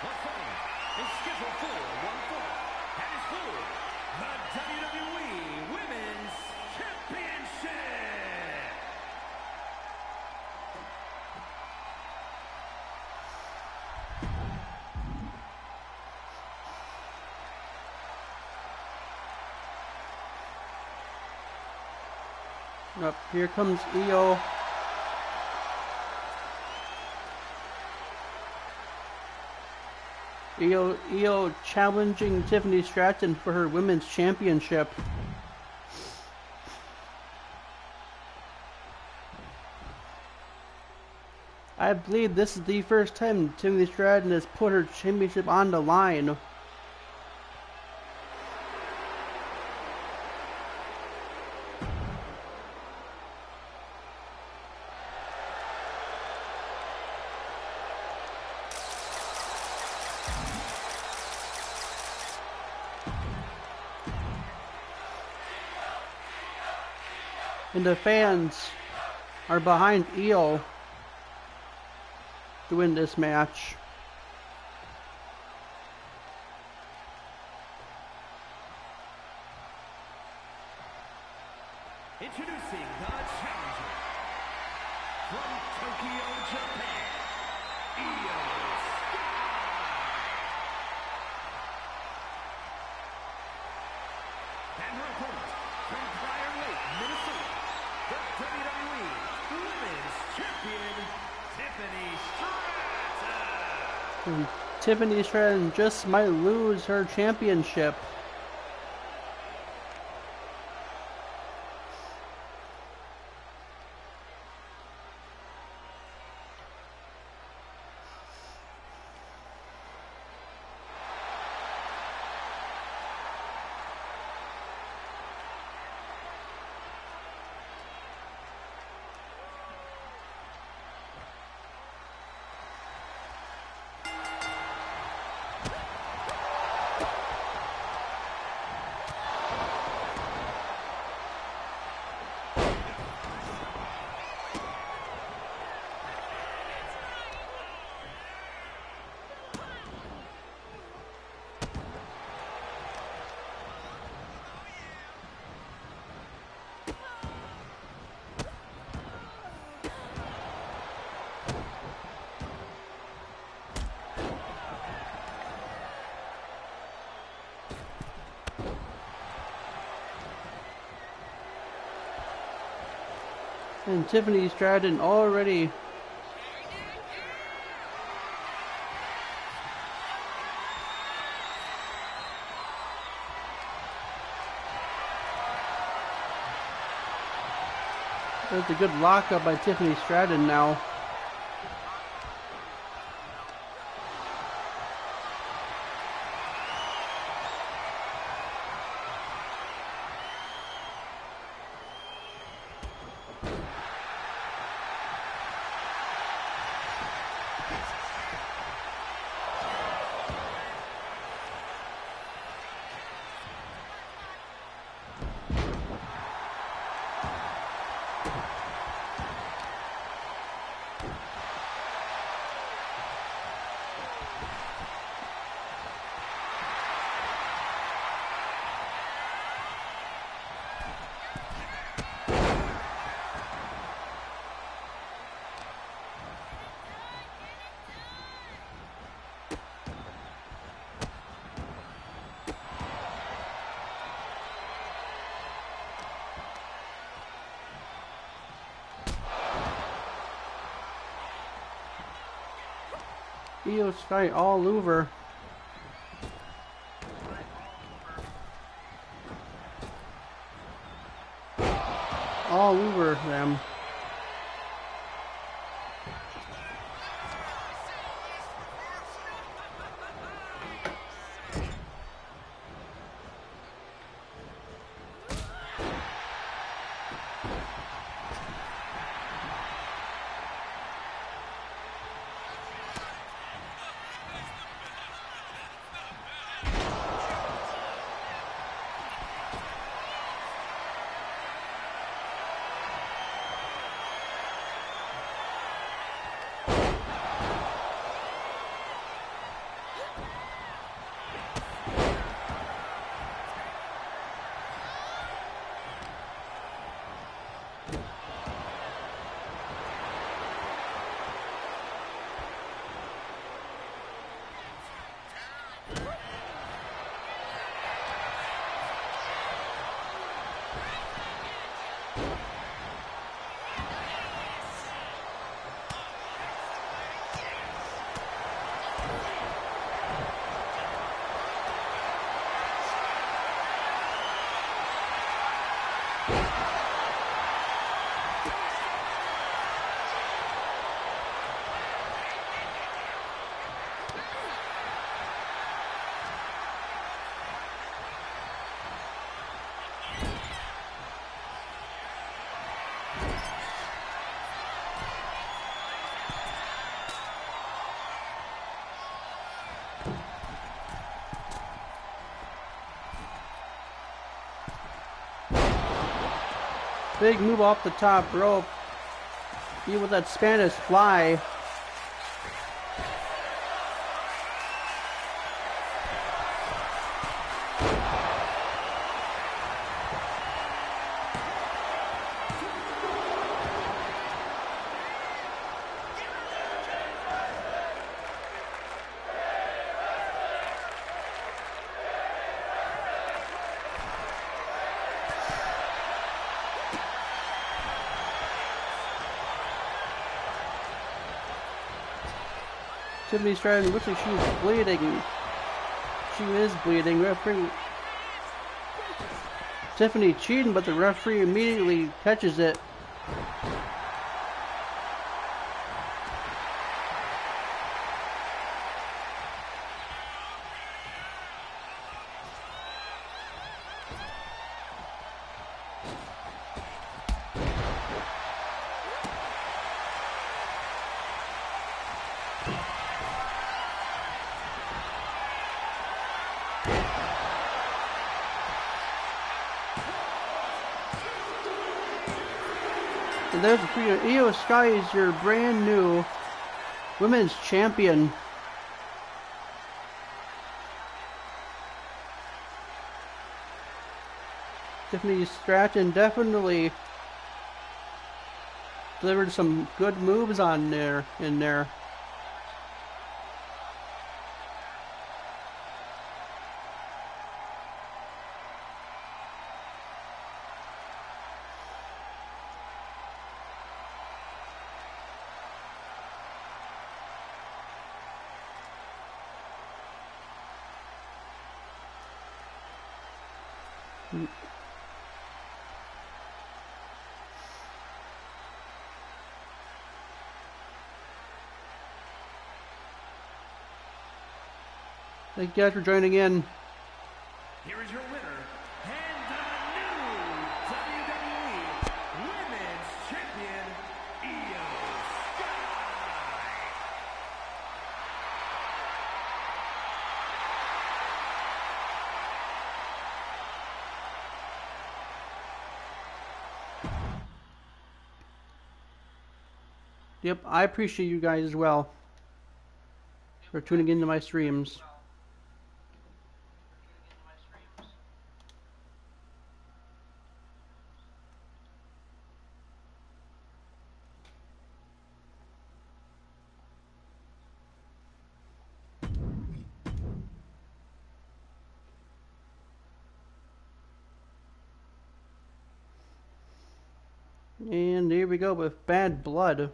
The fight is scheduled for one fall, and is for the WWE Women's Championship. Up here comes Io. Io challenging Tiffany Stratton for her Women's Championship. I believe this is the first time Tiffany Stratton has put her championship on the line. And the fans are behind Io to win this match. Introducing the challenger from Tokyo, Japan, Io Sky. And her opponent from Prior Lake, Minnesota, the WWE Women's Champion, Tiffany Stratton. And Tiffany Stratton just might lose her championship. And Tiffany Stratton already that's a good lockup by Tiffany Stratton now. Io Sky all over. All over them. Big move off the top rope. He with that Spanish fly. Tiffany Stratton looks like she's bleeding. She is bleeding. Referee Tiffany cheating, but the referee immediately catches it. And there's for you. Io Sky is your brand new women's champion. Tiffany Stratton definitely delivered some good moves in there. Thank you guys for joining in. Here is your winner, and the new WWE Women's Champion, Io Sky. Yep, I appreciate you guys as well for tuning into my streams. And here we go with Bad Blood.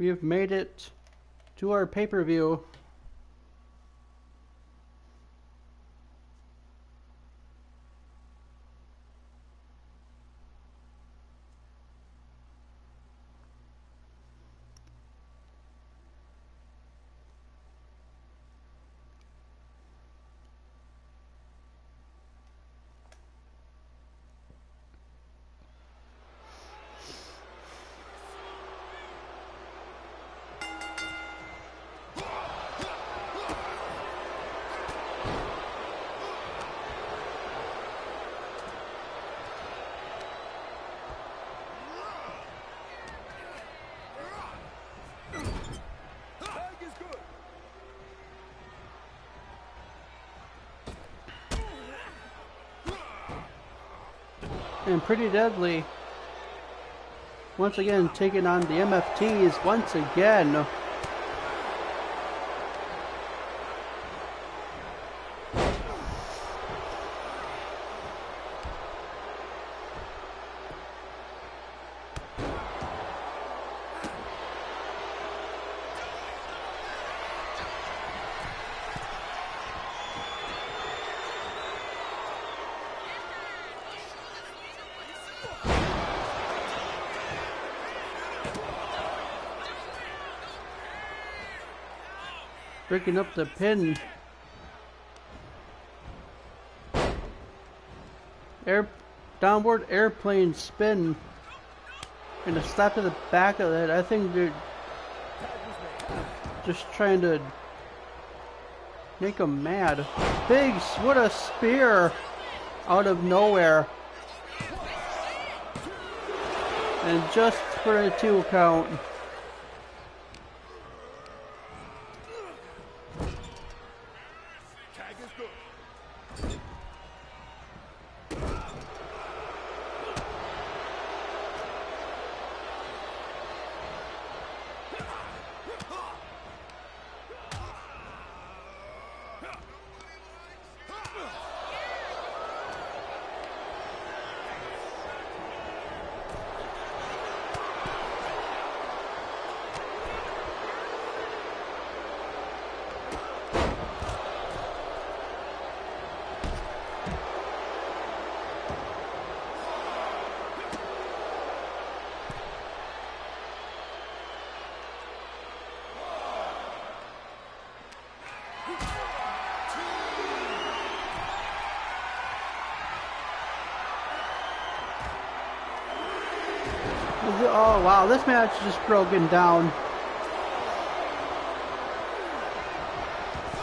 We have made it to our pay-per-view. And Pretty Deadly once again taking on the MFTs once again. Breaking up the pin. Downward airplane spin. And a slap to the back of it. I think they're just trying to make him mad. Biggs, what a spear out of nowhere. And just for a 2 count. Oh wow, this match is just broken down.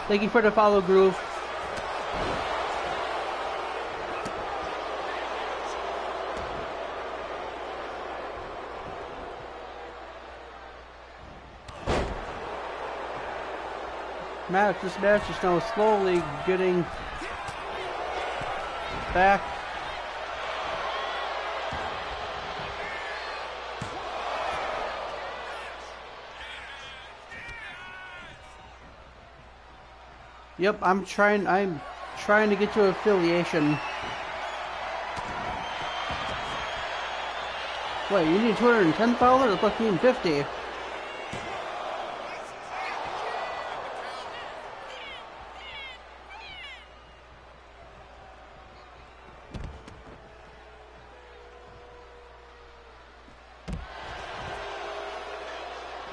Thank you for the follow, Groove. This match is now slowly getting back. Yep, I'm trying to get to affiliation. Wait, you need 210 followers? It's like 50.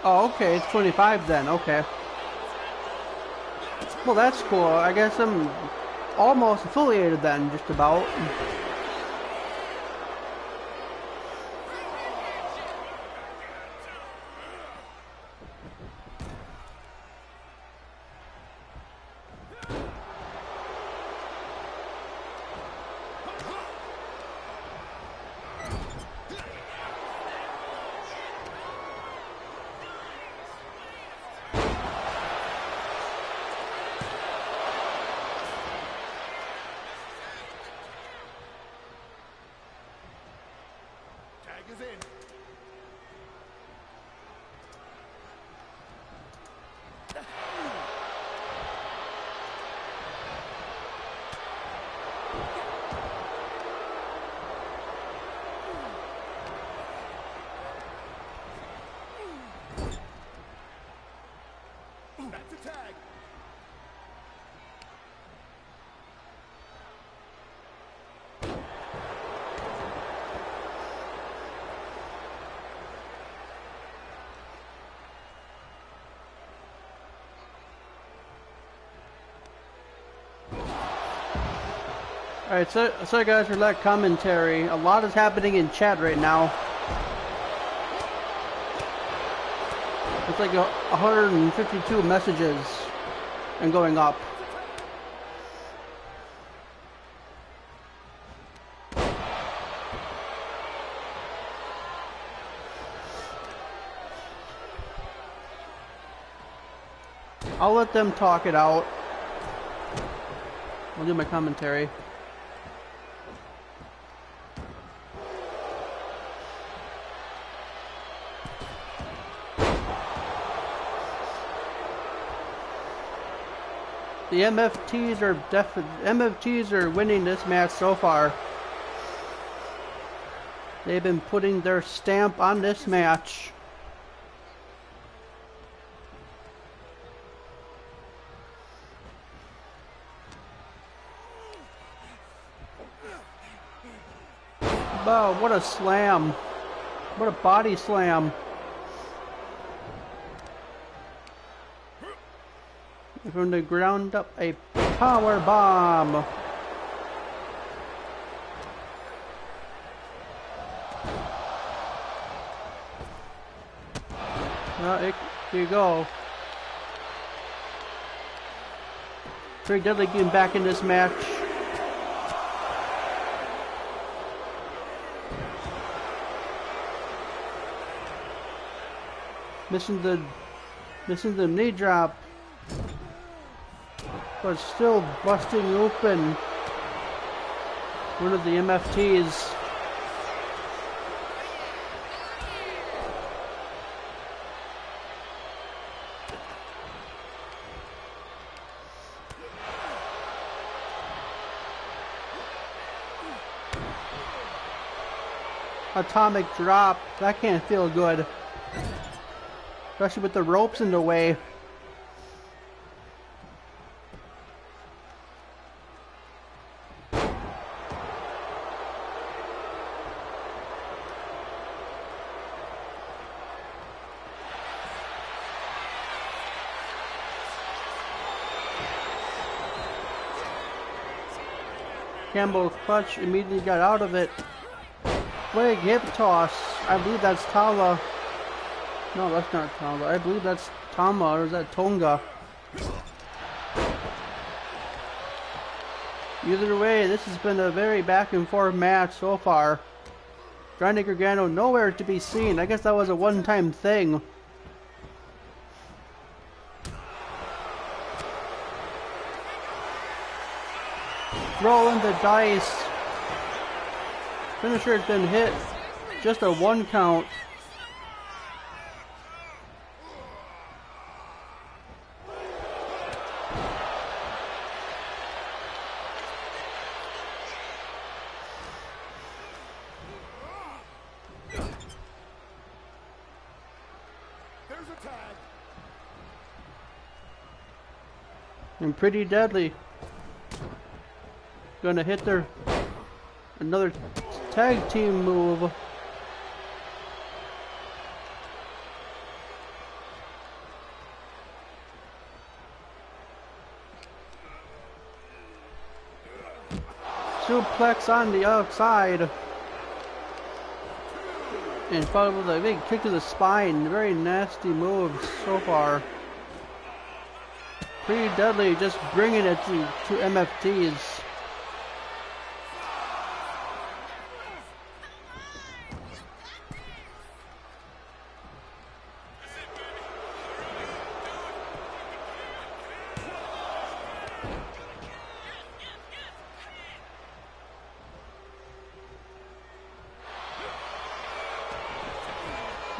Oh, okay, it's 25 then, okay. Well, that's cool. I guess I'm almost affiliated then, just about. Alright, so sorry guys for that commentary. A lot is happening in chat right now. It's like 152 messages and going up. I'll let them talk it out. I'll do my commentary. The MFTs are winning this match so far. They've been putting their stamp on this match. Wow, what a slam. What a body slam. From the ground up, a power bomb. Here you go. Pretty deadly getting back in this match. Missing the knee drop. But still busting open one of the MFTs. Atomic drop. That can't feel good. Especially with the ropes in the way. Campbell's clutch immediately got out of it. Leg hip toss. I believe that's Tala. No, that's not Tala. I believe that's Tama, or is that Tonga? Either way, this has been a very back and forth match so far. Johnny Gargano nowhere to be seen. I guess that was a one-time thing. Rolling the dice. Finisher has been hit. Just a 1 count. There's a tag. And Pretty Deadly. Gonna hit their another tag team move. Suplex on the outside. And followed with a big kick to the spine. Very nasty moves so far. Pretty Deadly just bringing it to MFTs.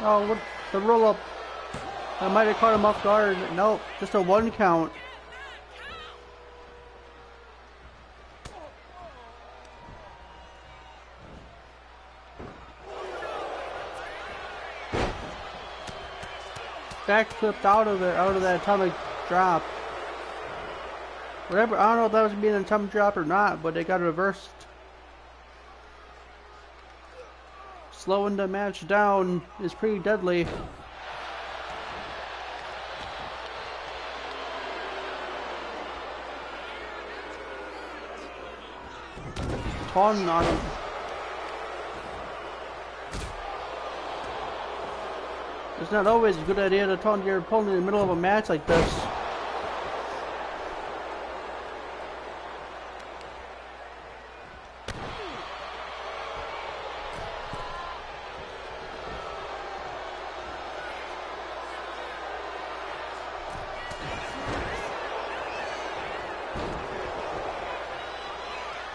Oh, what the roll up. I might have caught him off guard. Nope, just a 1 count. Back flipped out of that atomic drop. Whatever, I don't know if that was being an atomic drop or not, but they got reversed. Slowing the match down is Pretty Deadly. taunting on him. It's not always a good idea to taunt your opponent in the middle of a match like this.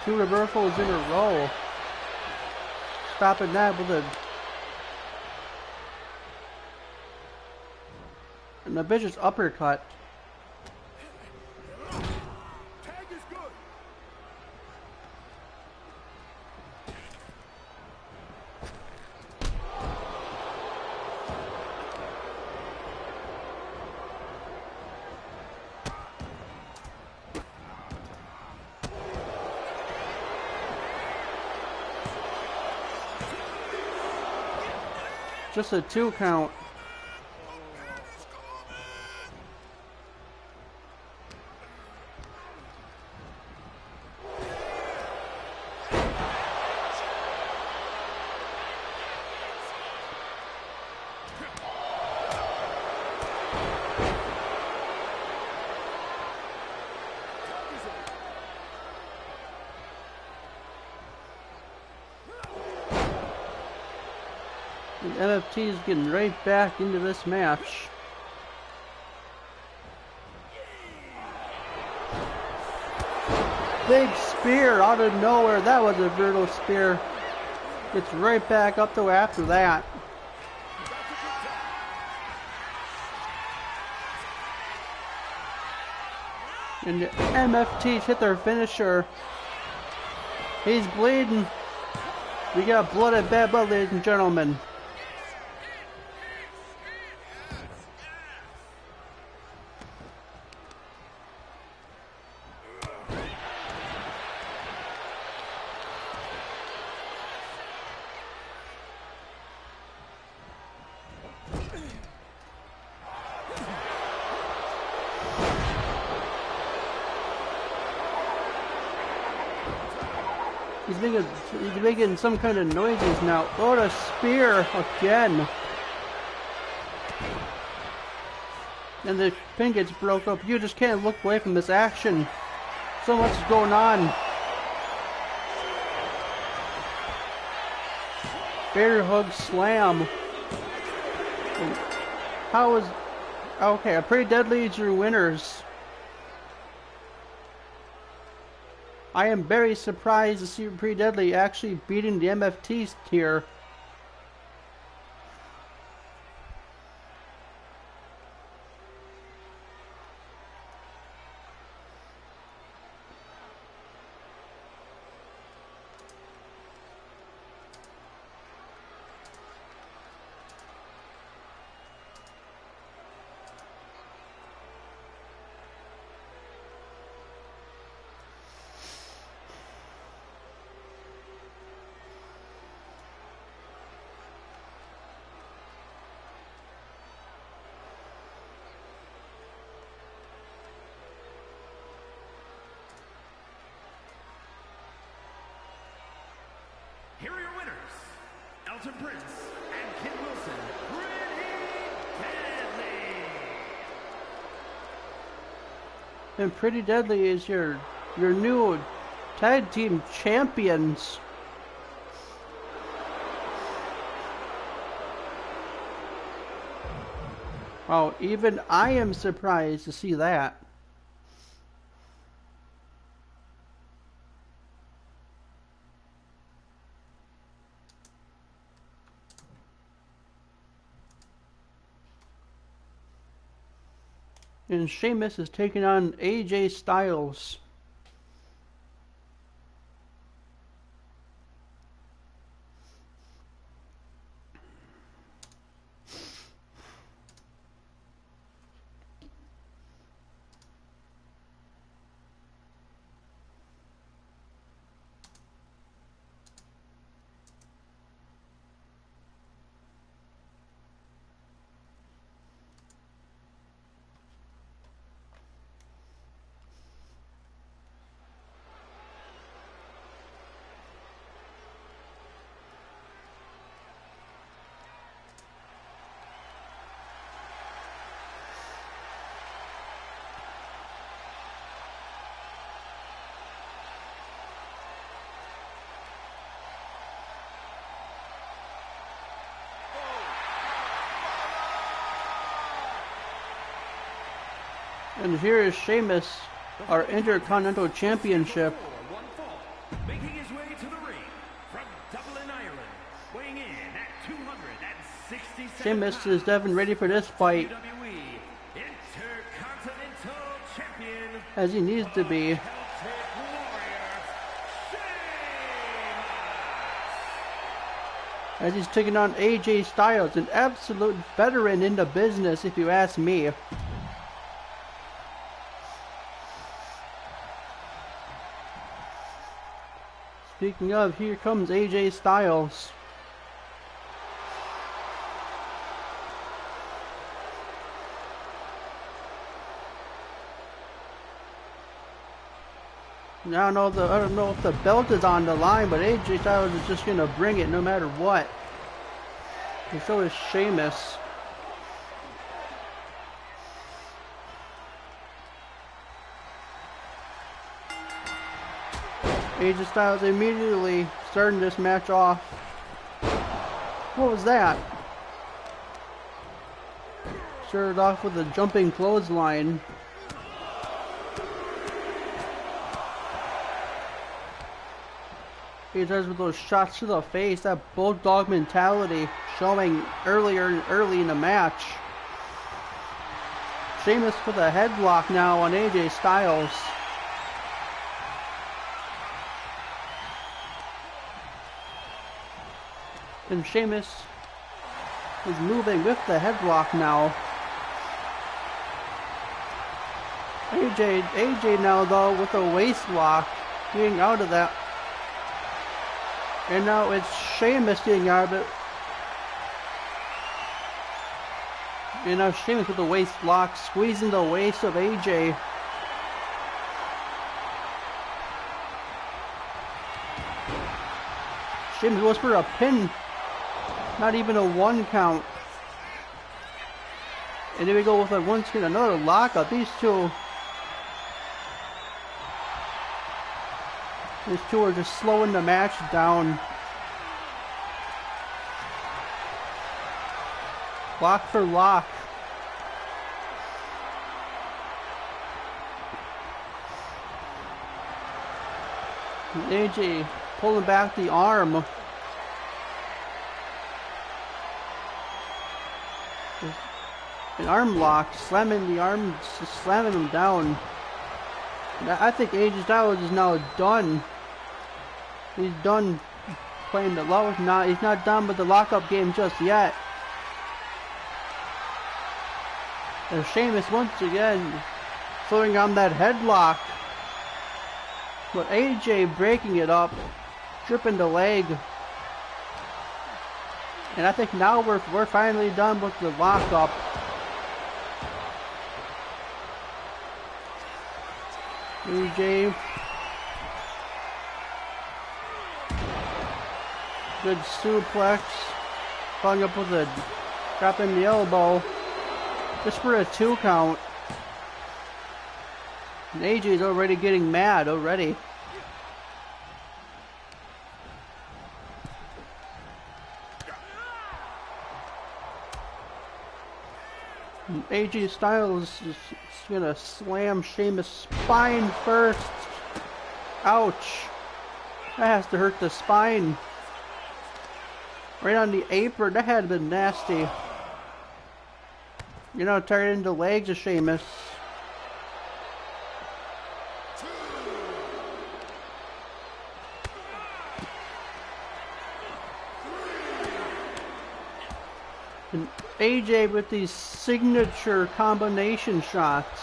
Two reversals in a row. Stopping that with a vicious uppercut. Tag is good. Just a 2 count. And MFT is getting right back into this match. Big spear out of nowhere. That was a brutal spear. Gets right back up to after that. And the MFTs hit their finisher. He's bleeding. We got blood and bad blood, ladies and gentlemen. He's making some kind of noises now. Oh, a spear again. And the pin gets broke up. You just can't look away from this action. So much is going on. Bear hug slam. And how is... Okay, a Pretty Deadly is your winners. I am very surprised to see Pretty Deadly actually beating the MFTs here. Here are your winners, Elton Prince and Kid Wilson. Pretty Deadly. And Pretty Deadly is your new tag team champions. Oh, even I am surprised to see that. And Sheamus is taking on AJ Styles. And here is Sheamus, our Intercontinental Championship. One fall, making his way to the ring from Dublin, Ireland, weighing in at 267 Sheamus is definitely ready for this fight, WWE Intercontinental Champion, as he needs to be. Celtic Warrior, Sheamus. As he's taking on AJ Styles, an absolute veteran in the business, if you ask me. Speaking of, here comes AJ Styles. Now I don't know if the belt is on the line, but AJ Styles is just gonna bring it no matter what. And so is Sheamus. AJ Styles immediately starting this match off. What was that? Started off with a jumping clothesline. He does with those shots to the face, that bulldog mentality showing early in the match. Sheamus with a headlock now on AJ Styles. And Sheamus is moving with the headlock now. AJ now though with a waist lock, getting out of that. And now it's Sheamus getting out of it. And now Sheamus with the waist lock, squeezing the waist of AJ. Sheamus goes for a pin. Not even a 1 count. And there we go with once again another lockup. These two are just slowing the match down. Lock for lock. And AJ pulling back the arm. An arm lock, slamming the arm, slamming him down. I think AJ Styles is now done. He's done playing the low. He's not done with the lockup game just yet. And Sheamus once again throwing on that headlock. But AJ breaking it up, tripping the leg. And I think now we're finally done with the lockup. AJ. Good suplex. Following up with a drop in the elbow. Just for a 2 count. And AJ's already getting mad already. And AJ Styles is gonna slam Sheamus' spine first. Ouch. That has to hurt the spine. Right on the apron. That had been nasty. You know, turn into legs of Sheamus. And AJ with these signature combination shots.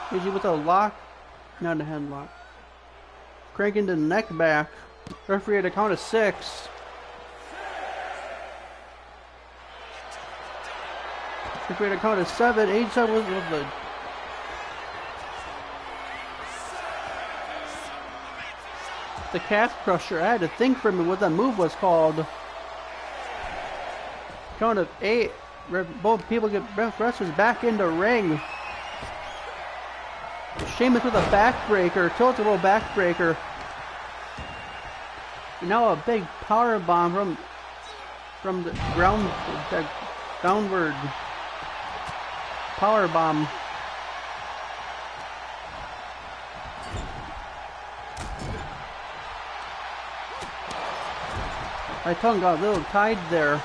AJ with a lock, not a headlock. Cranking the neck back. Referee at a count of 6. Referee at a count of 7. AJ was with the calf crusher. I had to think for me what that move was called. Count of 8. Both people get wrestlers back in the ring. Sheamus with a backbreaker, tilt-a-roll backbreaker. Now a big power bomb from the ground, the downward power bomb. My tongue got a little tied there.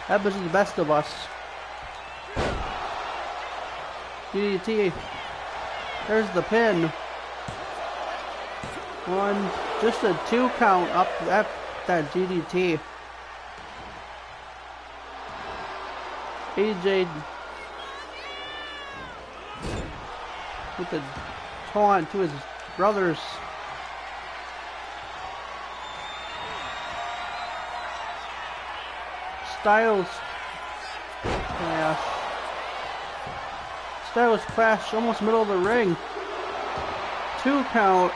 That was the best of us. DDT. There's the pin. One, just a 2 count up at that DDT. AJ with the taunt to his brothers. Styles clash. Styles clash almost middle of the ring. 2 count.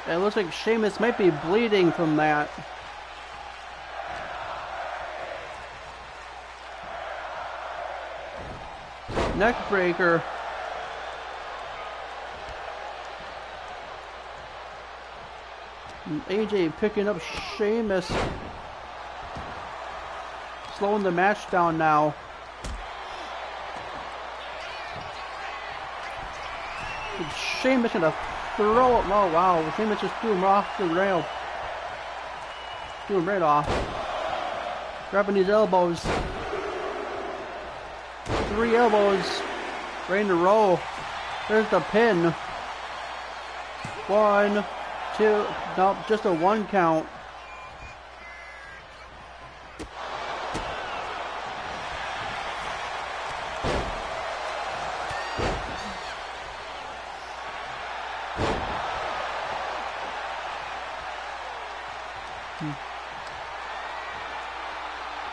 It looks like Sheamus might be bleeding from that. Neck breaker. And AJ picking up Sheamus. Slowing the match down now. And Sheamus gonna throw it. Oh wow, Sheamus just threw him off the rail. Threw him right off. Grabbing his elbows. 3 elbows. Right in a row. There's the pin. 1, 2, nope, just a 1 count.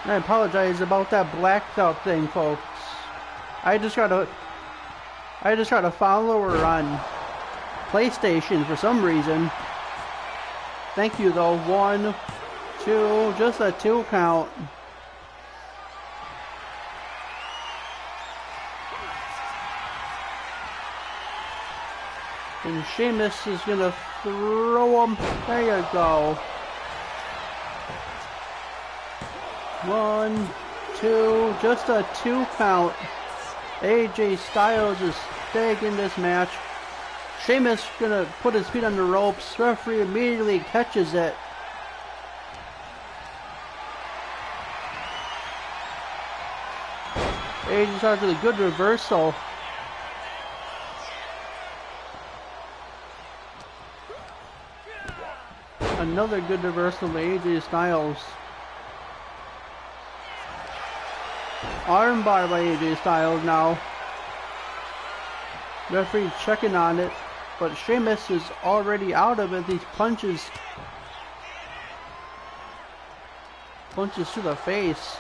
I apologize about that blackout thing, folks. I just got a follower on PlayStation for some reason. Thank you though. 1, 2, just a 2 count. And Sheamus is gonna throw him. There you go. 1, 2, just a 2 count. AJ Styles is taking this match. Sheamus gonna put his feet on the ropes. Referee immediately catches it. AJ Styles with a good reversal. Another good reversal by AJ Styles. Armbar by AJ Styles now. Referee checking on it, but Sheamus is already out of it. These punches to the face.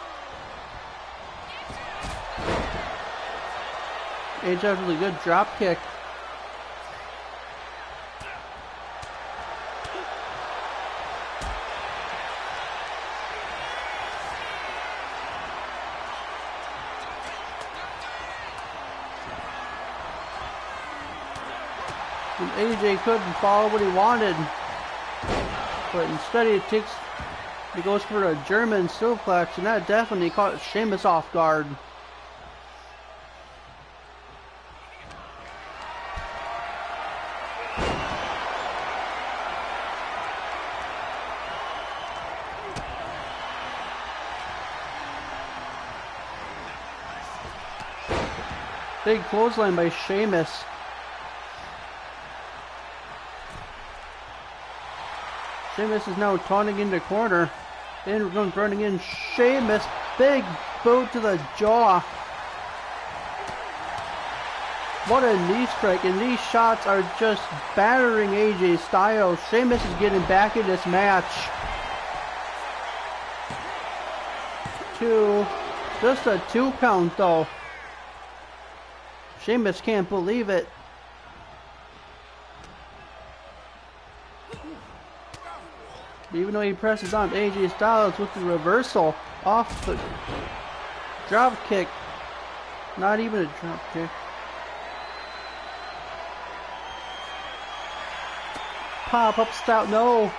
AJ with a good drop kick. And AJ couldn't follow what he wanted, but instead he goes for a German suplex, and that definitely caught Sheamus off guard. Big clothesline by Sheamus. Sheamus is now taunting in the corner. Then running in Sheamus. Big boot to the jaw. What a knee strike. And these shots are just battering AJ Styles. Sheamus is getting back in this match. 2. Just a 2 count though. Sheamus can't believe it. Even though he presses on AJ Styles with the reversal off the drop kick. Not even a drop kick. pop-up style. No.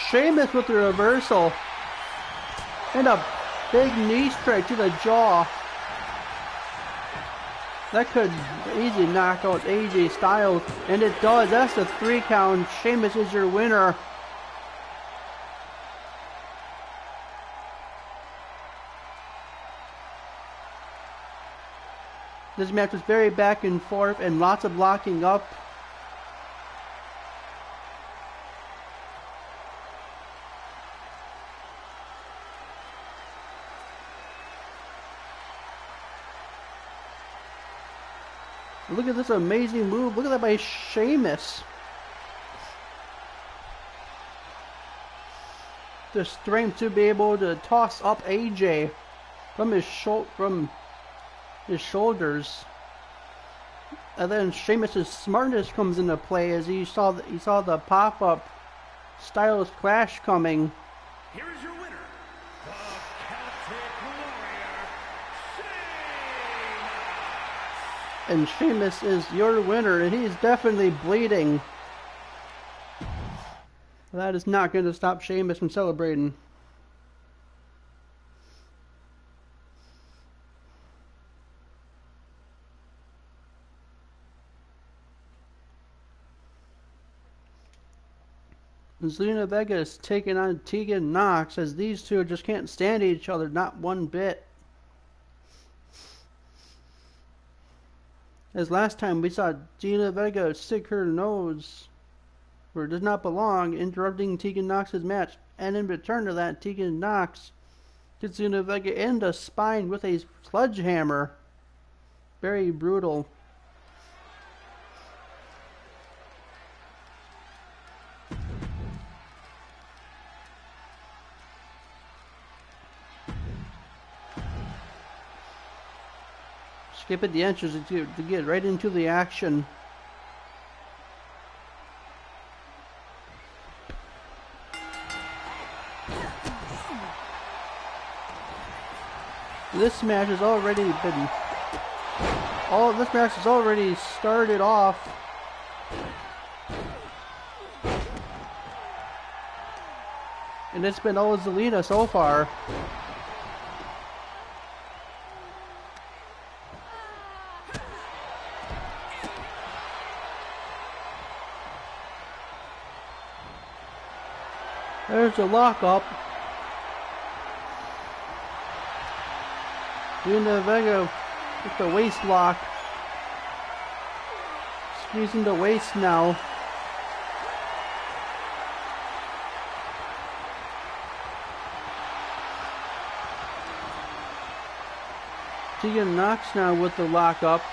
Sheamus with the reversal. And a big knee strike to the jaw. That could easily knock out AJ Styles. And it does. That's a 3 count. Sheamus is your winner. This match was very back and forth and lots of locking up. Look at this amazing move. Look at that by Sheamus. The strength to be able to toss up AJ from his shoulders. And then Sheamus' smartness comes into play as he saw the pop-up Styles Clash coming. Here is your winner, the Celtic Warrior, Sheamus. And Sheamus is your winner, and he's definitely bleeding. That is not going to stop Sheamus from celebrating. Zelina Vega is taking on Tegan Nox as these two just can't stand each other, not one bit. As last time we saw Zelina Vega stick her nose where it does not belong, interrupting Tegan Nox's match, and in return to that, Tegan Nox gets Zelina Vega in the spine with a sledgehammer. Very brutal. Skip at the entrance to get right into the action. This match has already been... this match has already started off. And it's been all Zelina so far. There's a lockup. Zelina Vega with the waist lock. Squeezing the waist now. Tegan Nox now with the lockup.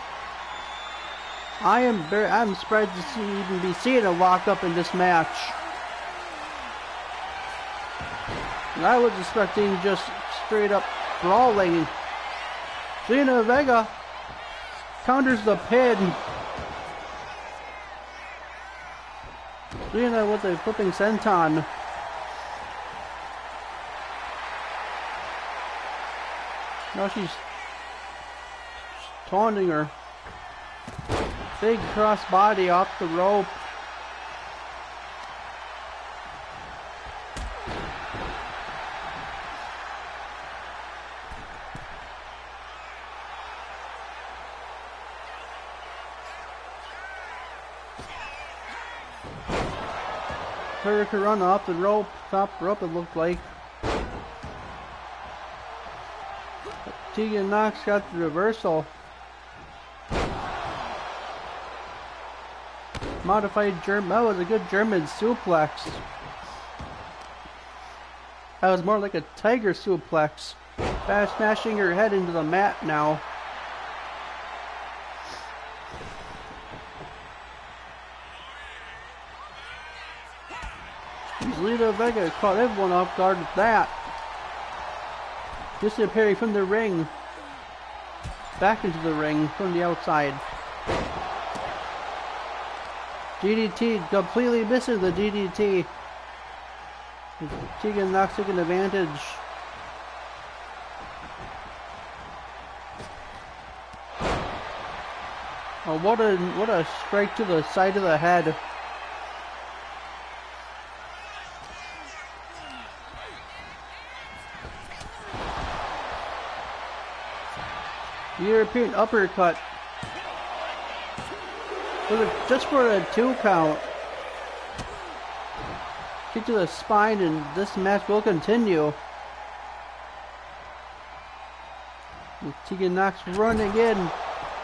I'm surprised to even be seeing a lockup in this match. And I was expecting just straight up brawling. Zelina Vega counters the pin. Zelina with a flipping senton. Now she's taunting her. Big cross body off the rope. Hurricane run off the rope, top rope it looked like. Tegan Nox got the reversal. Modified German, that was a good German suplex. That was more like a tiger suplex. Fast smashing her head into the mat now. Zelina Vega caught everyone off guard with that. Disappearing from the ring. Back into the ring from the outside. DDT, completely missing the DDT. Tegan Nox taking advantage. Oh, what a strike to the side of the head. European uppercut. Just for a 2 count. Kick to the spine, and this match will continue. Tegan Knox running in.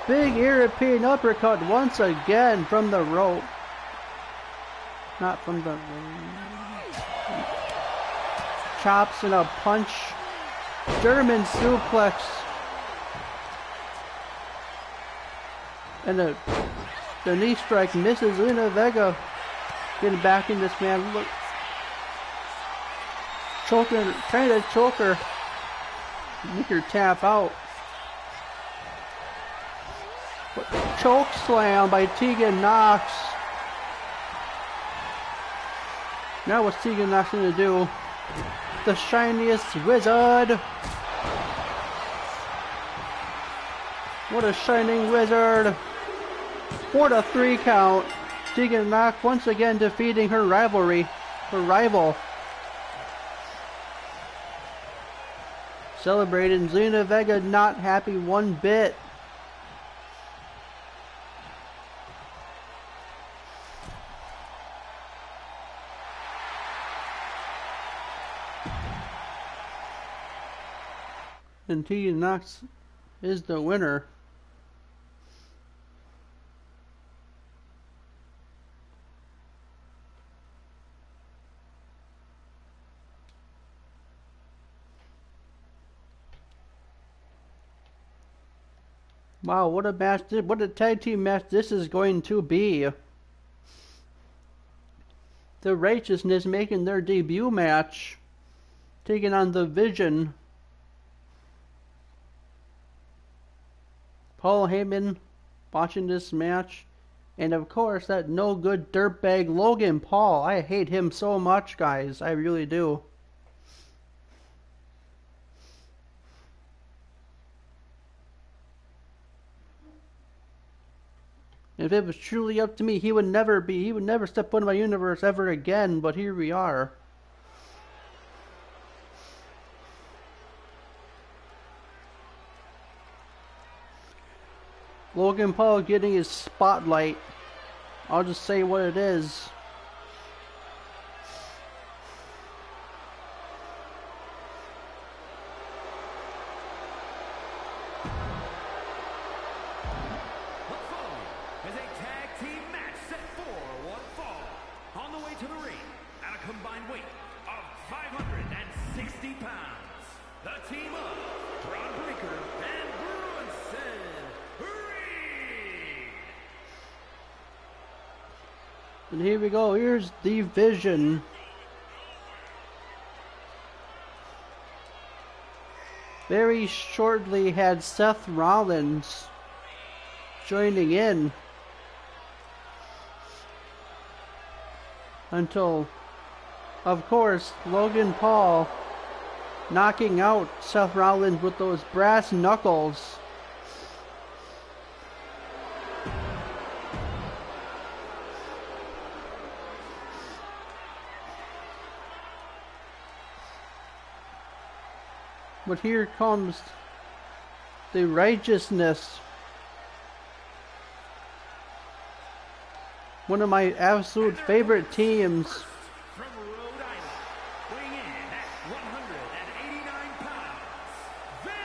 Big European uppercut once again from the rope. Not from the chops and a punch. German suplex. And the knee strike misses. Zelina Vega getting back in this man. Look, choking, trying to choke her. Make her tap out. Choke slam by Tegan Knox. Now what's Tegan Knox going to do? The shiniest wizard. What a shining wizard. For the 3 count. Tegan Knox once again defeating her rival. Celebrating. Zelina Vega not happy one bit. And Tegan Knox is the winner. Wow, what a match! What a tag team match this is going to be. The Righteousness making their debut match, taking on the Vision. Paul Heyman watching this match. And of course, that no good dirtbag Logan Paul. I hate him so much, guys. I really do. If it was truly up to me, he would never step foot in my universe ever again, but here we are. Logan Paul getting his spotlight. I'll just say what it is. The following is a tag team match set for one fall. On the way to the ring, at a combined weight of 560 pounds, the team of Bron Breakker and Bronson Reed. And here we go. Here's the Vision. Very shortly had Seth Rollins joining in. Until, of course, Logan Paul knocking out Seth Rollins with those brass knuckles. But here comes the Righteousness. One of my absolute favorite teams. From Rhode Island, weighing in at 189 pounds, Vincent!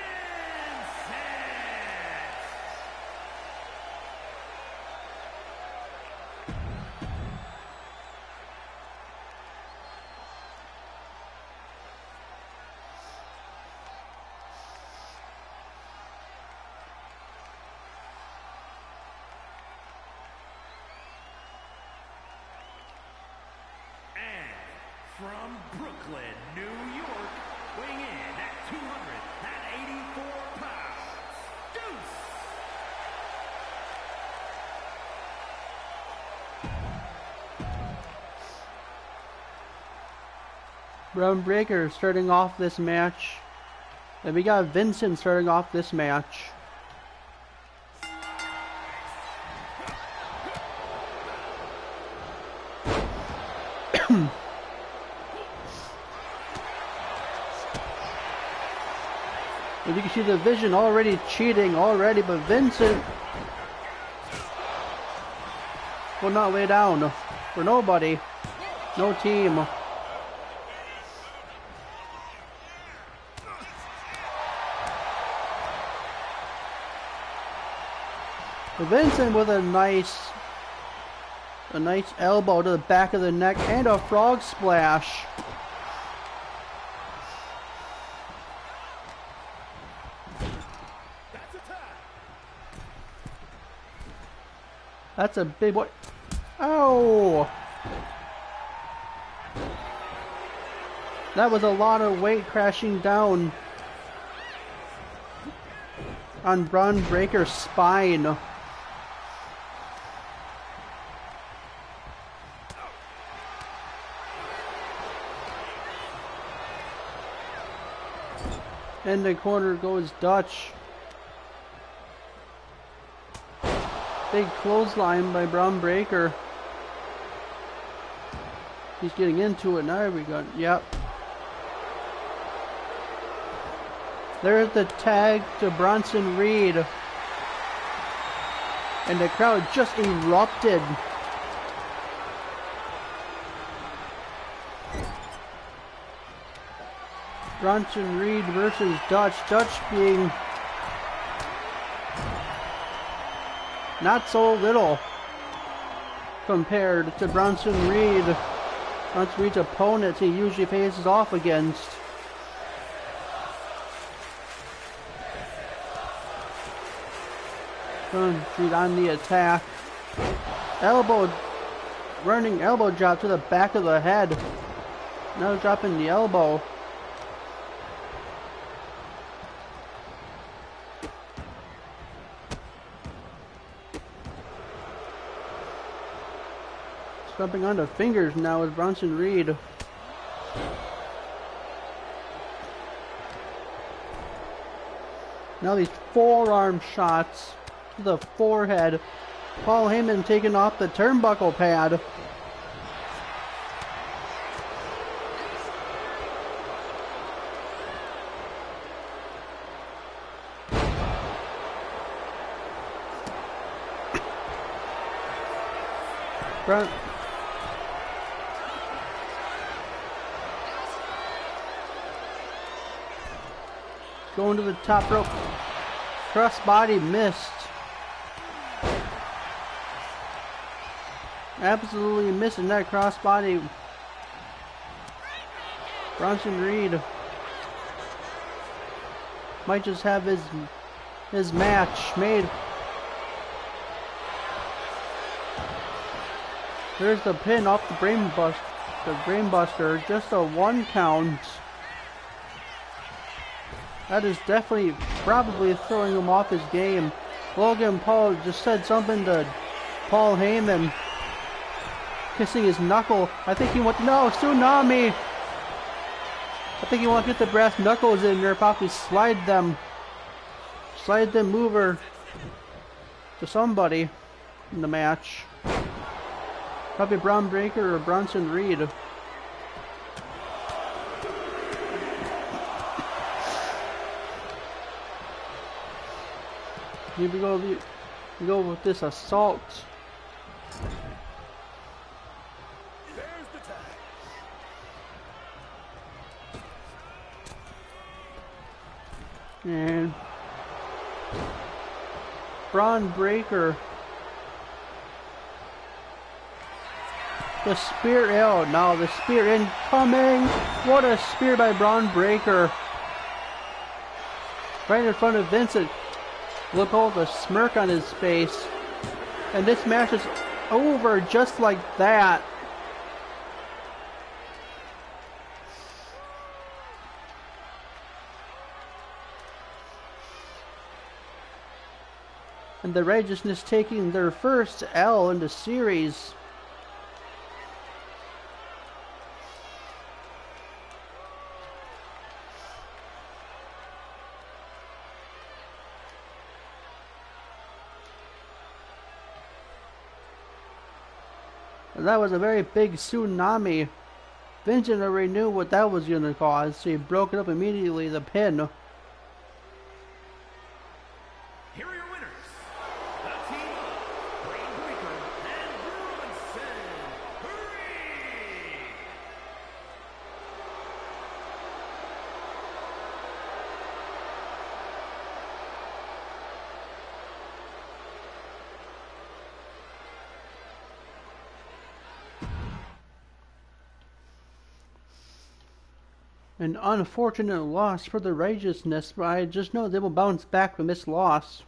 From Brooklyn, New York, weighing in at 284 pounds, Deuce! Bron Breakker starting off this match. And we got Vincent starting off this match. And you can see the Vision already cheating already, but Vincent will not lay down for nobody. No team. Vincent with a nice elbow to the back of the neck and a frog splash. That's a big boy. Oh! That was a lot of weight crashing down on Bron Breakker's spine. In the corner goes Dutch. Big clothesline by Bron Breakker. He's getting into it now. There we go. Yep. There's the tag to Bronson Reed. And the crowd just erupted. Bronson Reed versus Dutch. Dutch being not so little compared to Bronson Reed. Bronson Reed's opponents he usually faces off against. Bronson Reed on the attack. Elbow, running elbow drop to the back of the head. Now dropping the elbow. Jumping onto fingers now with Bronson Reed. Now these forearm shots to the forehead. Paul Heyman taking off the turnbuckle pad. Going to the top rope. Crossbody missed. Absolutely missing that crossbody. Bronson Reed might just have his match made. There's the pin off the brainbuster. Just a 1 count. That is definitely, probably throwing him off his game. Logan Paul just said something to Paul Heyman. Kissing his knuckle. I think he wants, no, Tsunami! I think he wants to get the brass knuckles in there, probably slide them over to somebody in the match. Probably Bron Breakker or Bronson Reed. Here we go with this assault. There's the tag. And Bron Breakker. The spear, oh no, the spear incoming. What a spear by Bron Breakker. Right in front of Vincent. Look at the smirk on his face. And this match is over just like that. And the Righteousness taking their first L in the series. That was a very big tsunami. Vincent already knew what that was going to cause, so he broke it up immediately, the pin. An unfortunate loss for the Righteousness, but I just know they will bounce back from this loss.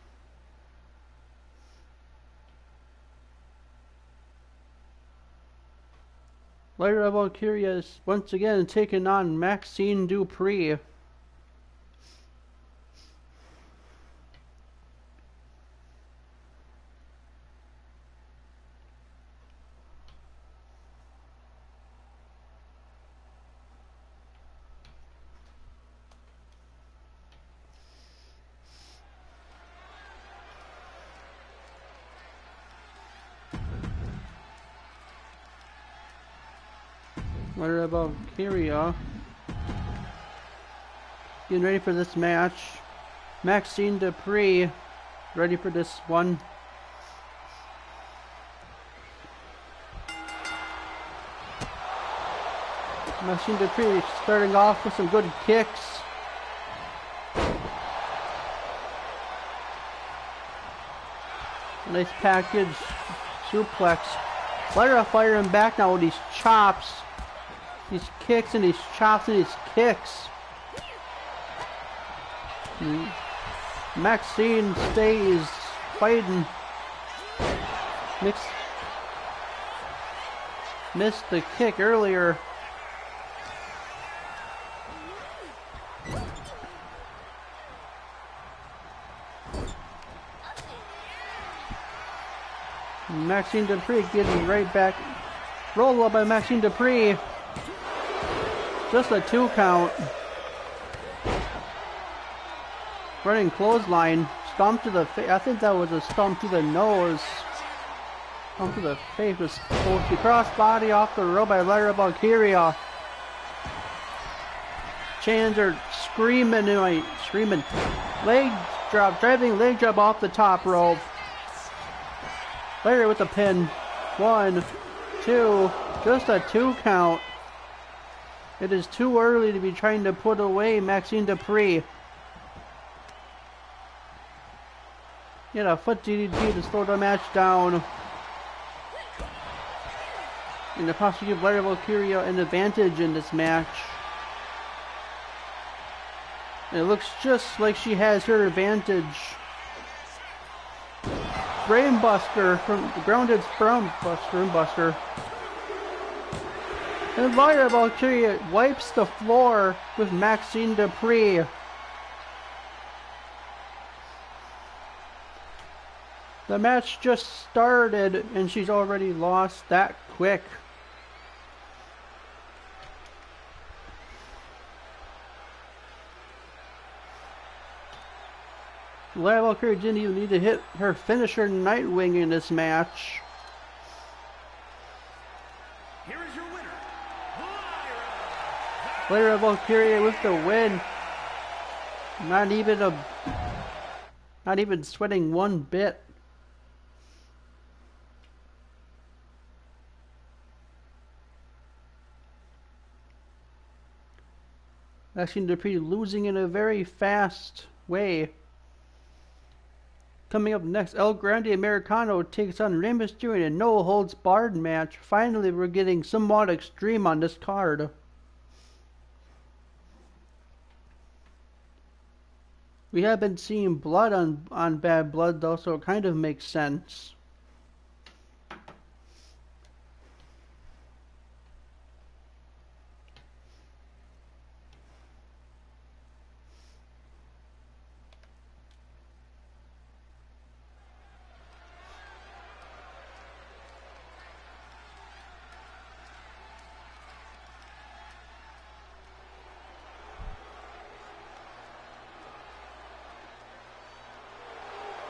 Lyra Valkyria is once again taking on Maxine Dupree. Lyra Valkyria getting ready for this match. Maxine Dupree ready for this one. Maxine Dupree starting off with some good kicks. Nice package suplex. Lyra firing back now with these chops. These kicks and these chops and these kicks. Maxine stays fighting. Missed the kick earlier. Maxine Dupree getting right back. Roll up by Maxine Dupree. Just a 2 count. Running clothesline. Stomp to the face. I think that was a stomp to the nose. Stomp to the face was supposed to be crossbody off the rope by Lyra Valkyria. Chans are screaming. Leg drop. Driving leg drop off the top rope. Lyra with the pin. 1, 2. Just a 2 count. It is too early to be trying to put away Maxine Dupree. Get a foot DDT to slow the match down. And to possibly give Lyra Valkyria an advantage in this match. And it looks just like she has her advantage. Brainbuster from Grounded's Brainbuster. And Lyra Valkyria wipes the floor with Maxine Dupree. The match just started and she's already lost that quick. Lyra Valkyria didn't even need to hit her finisher Nightwing in this match. Here is your winner, Lyra Valkyria with the win. Not even sweating one bit. Maxine Dupree losing in a very fast way. Coming up next, El Grande Americano takes on Rey Mysterio in a no-holds-barred match. Finally, we're getting somewhat extreme on this card. We have been seeing blood on Bad Blood, though, so it kind of makes sense.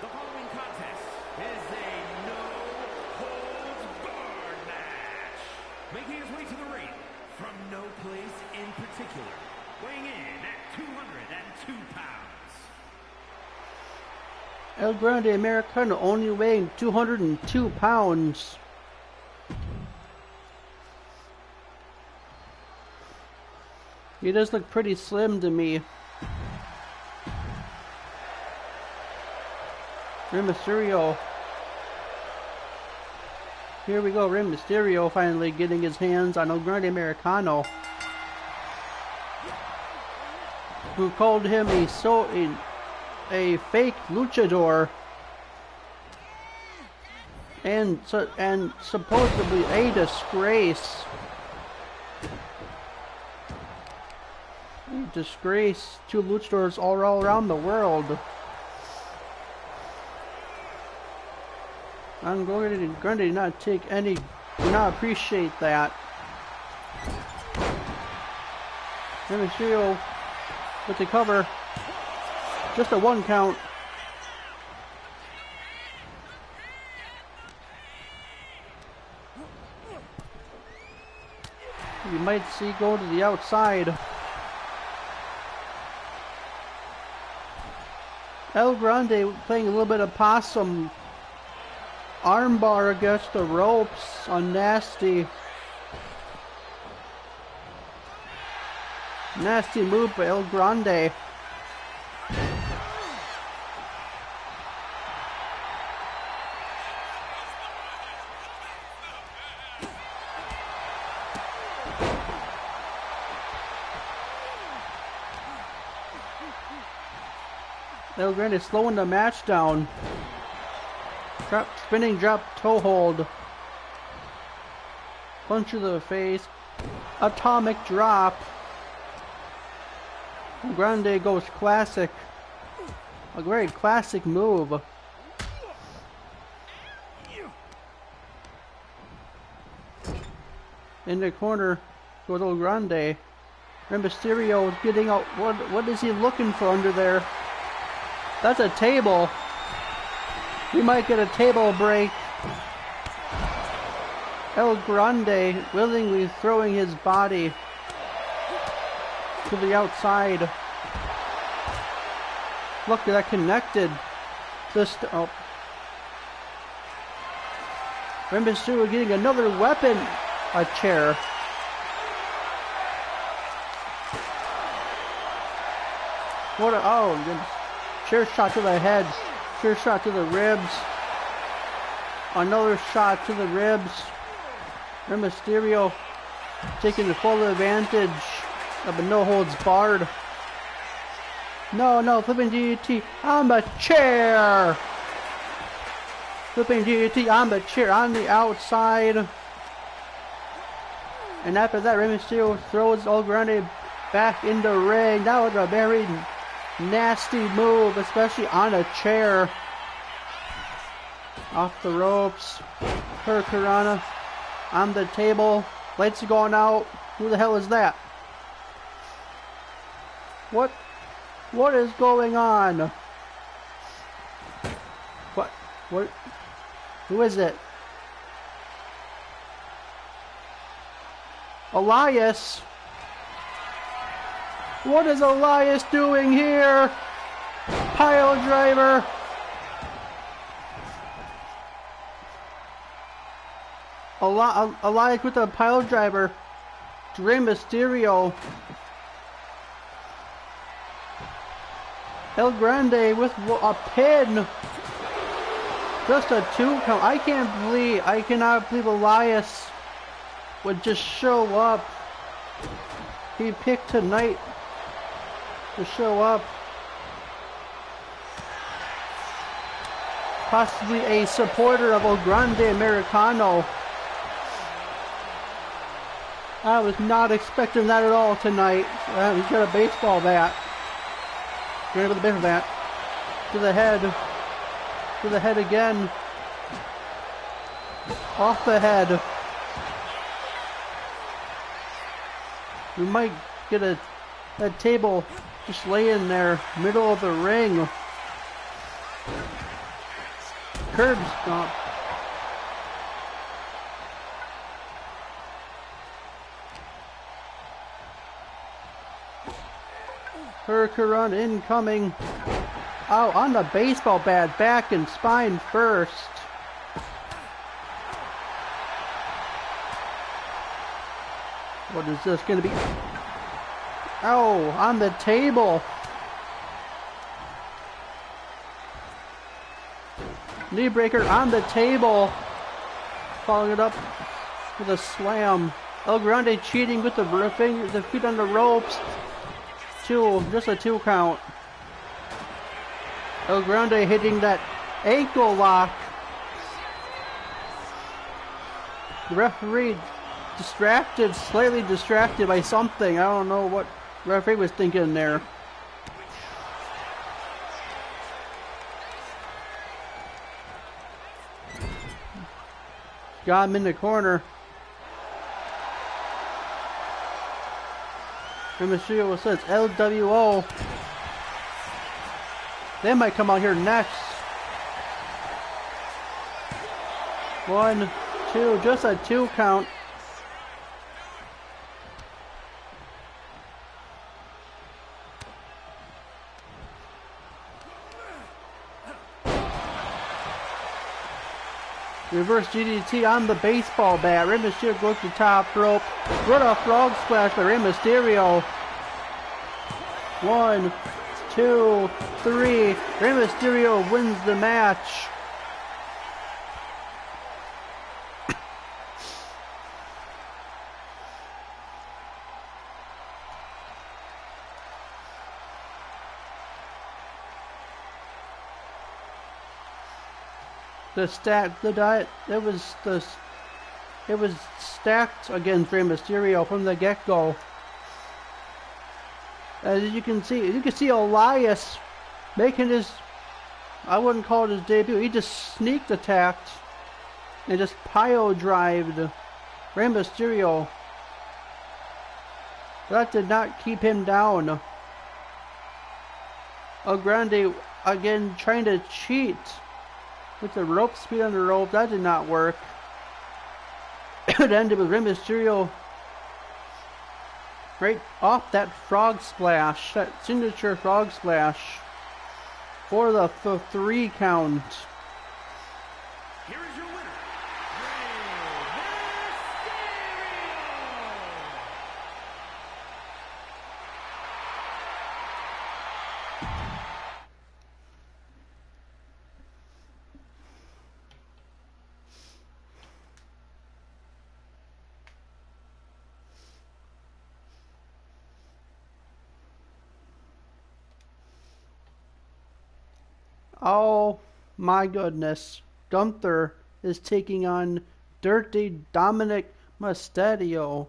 The following contest is a no-holds-barred match. Making his way to the ring from no place in particular, weighing in at 202 pounds. El Grande Americano only weighing 202 pounds. He does look pretty slim to me. Rey Mysterio. Here we go, Rey Mysterio finally getting his hands on El Grande Americano. who called him a fake luchador and supposedly a disgrace. A disgrace to luchadors all around the world. I'm going to not take any, do not appreciate that. Rey Mysterio with the cover. Just a 1 count. You might see go to the outside. El Grande playing a little bit of possum. Armbar against the ropes on Nasty. Nasty move by El Grande. El Grande slowing the match down. Spinning drop toe hold. Punch to the face. Atomic drop. Grande goes classic. A very classic move. In the corner goes El Grande. Rey Mysterio is getting out. What is he looking for under there? That's a table. We might get a table break. El Grande willingly throwing his body to the outside. Look, that connected. Just oh. Rey Mysterio getting another weapon, a chair. What a, oh goodness. Chair shot to the head. Chair shot to the ribs. Another shot to the ribs. Rey Mysterio taking the full advantage of a no holds barred. No, flipping DDT on the chair. Flipping DDT on the chair on the outside. And after that, Rey Mysterio throws El Grande back in the ring. That was a very nasty move, especially on a chair. Off the ropes. Hurricanrana on the table. Lights are going out. Who the hell is that? What is going on? What? Who is it? Elias? What is Elias doing here? Pile driver. Elias with a pile driver. Rey Mysterio. El Grande with a pin. Just a 2 count. I cannot believe Elias would just show up. He picked tonight to show up. Possibly a supporter of El Grande Americano. I was not expecting that at all tonight. He's got a baseball bat. Going with a baseball bat. To the head. To the head again. Off the head. We might get a table just laying there, middle of the ring. Curb stomp. Hurricane incoming. Oh, on the baseball bat, back and spine first. What is this going to be? Oh, on the table. Knee breaker on the table. Following it up with a slam. El Grande cheating with the feet on the ropes. 2, just a 2 count. El Grande hitting that ankle lock. The referee distracted, slightly distracted by something. I don't know what the referee was thinking there. Got him in the corner. And Mysterio says LWO. They might come out here next. 1, 2, just a 2 count. Reverse DDT on the baseball bat. Rey Mysterio goes to the top rope. What a frog splash by Rey Mysterio. 1, 2, 3. Rey Mysterio wins the match. It was stacked against Rey Mysterio from the get-go. As you can see Elias making his, I wouldn't call it his debut, he just sneak attacked and just pile-drived Rey Mysterio. That did not keep him down. El Grande again trying to cheat with the rope speed on the rope. That did not work. It ended with Rey Mysterio right off that frog splash, that signature frog splash, for the 3 count. Here is your winner, Rey Oh my goodness. Gunther is taking on Dirty Dominic Mysterio.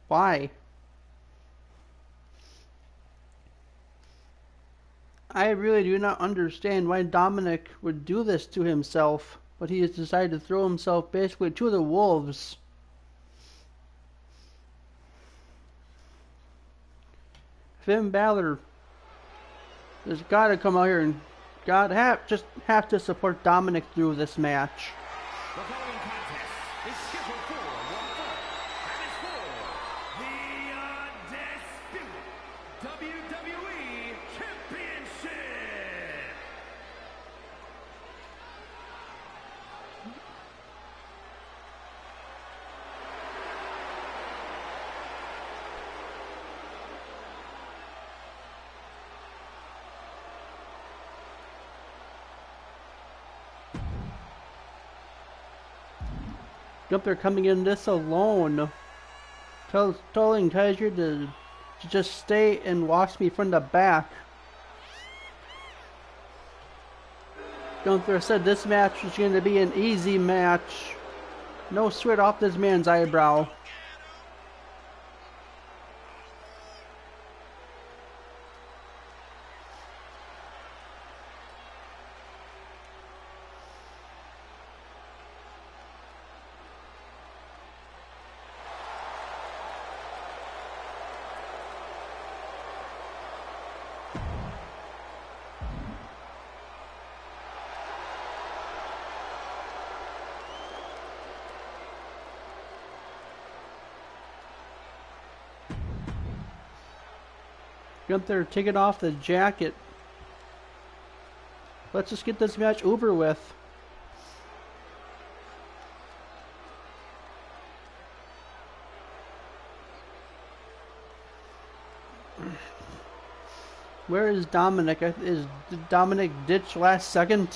Why? I really do not understand why Dominic would do this to himself, but he has decided to throw himself basically to the wolves. Finn Balor has got to come out here and just have to support Dominic through this match. The following contest is scheduled for one fall, and it's for the undisputed WWE Championship. Gunther coming in this alone, telling Kaiser to just stay and watch me from the back. Gunther said this match was going to be an easy match. No sweat off this man's eyebrow. Gunther taking off the jacket. Let's just get this match over with. Where is Dominic? Is Dominic ditched last second?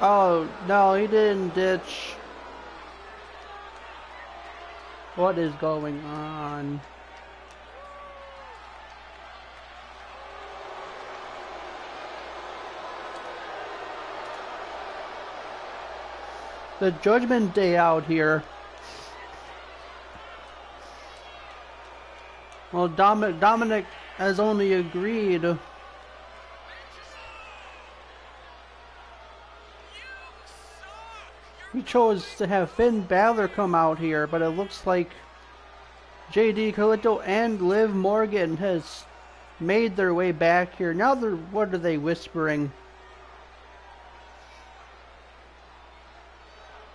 Oh, no, he didn't ditch. What is going on? The Judgment Day out here. Well, Dominic has only agreed. He chose to have Finn Balor come out here, but it looks like JD Carlito and Liv Morgan has made their way back here. Now what are they whispering?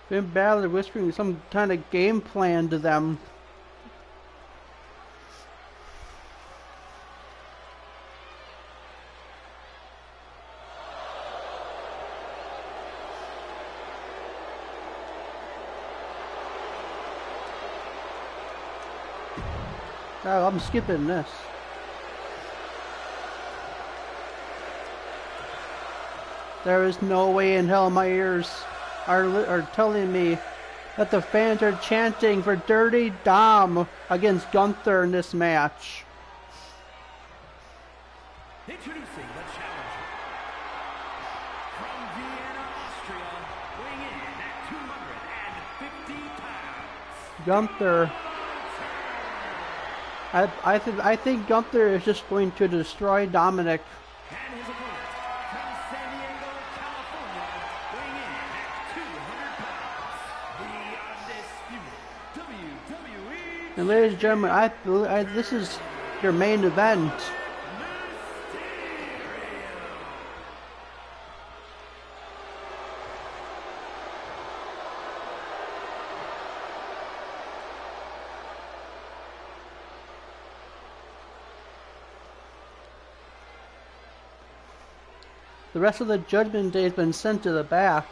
Finn Balor whispering some kind of game plan to them. Oh, I'm skipping this. There is no way in hell my ears are telling me that the fans are chanting for Dirty Dom against Gunther in this match. Introducing the challenger from Vienna, Austria, weighing in at 250 pounds. Gunther. I think Gunther is just going to destroy Dominic. And his opponent from San Diego, California, weighing in at 200 pounds. The undisputed WWE. And ladies and gentlemen, this is your main event. The rest of the Judgment Day has been sent to the back.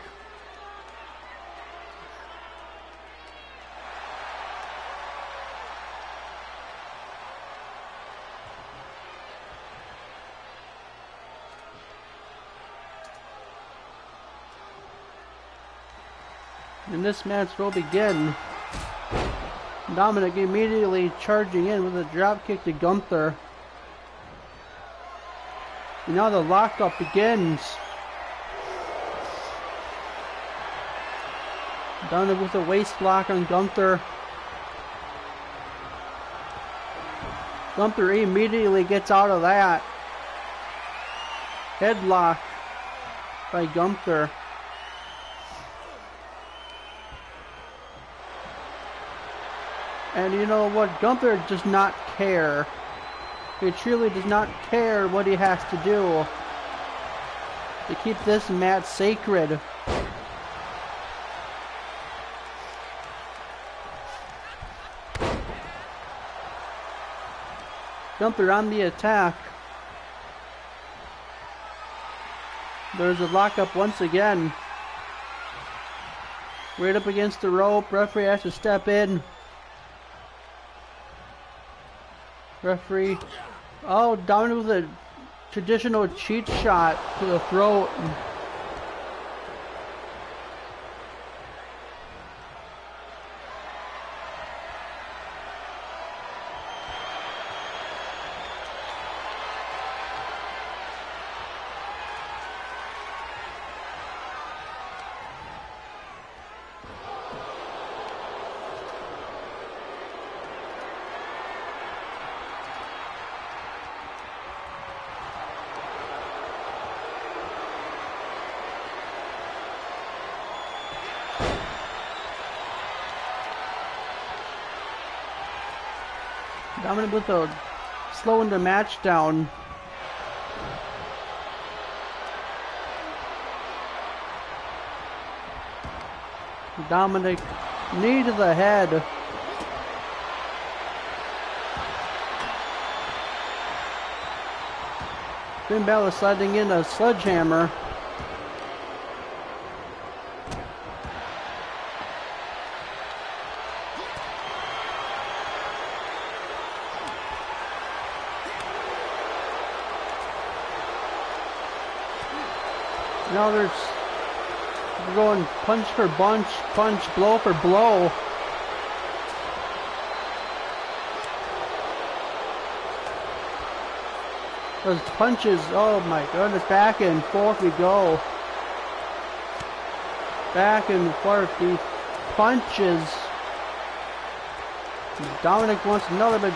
And this match will begin. Dominic immediately charging in with a dropkick to Gunther. And now the lockup begins. Dominic with a waist lock on Gunther. Gunther immediately gets out of that. Headlock by Gunther. And you know what? Gunther does not care. He truly does not care what he has to do to keep this match sacred. Gunther on the attack. There's a lockup once again. Right up against the rope. Referee has to step in. Referee. Oh, Dominic with a traditional cheat shot to the throat. Dominic with a slowing the match down. Dominic, knee to the head. Finn Balor sliding in a sledgehammer. Now we're going punch for punch, blow for blow. Those punches, oh my goodness, back and forth we go. Back and forth, these punches. Dominic wants another, but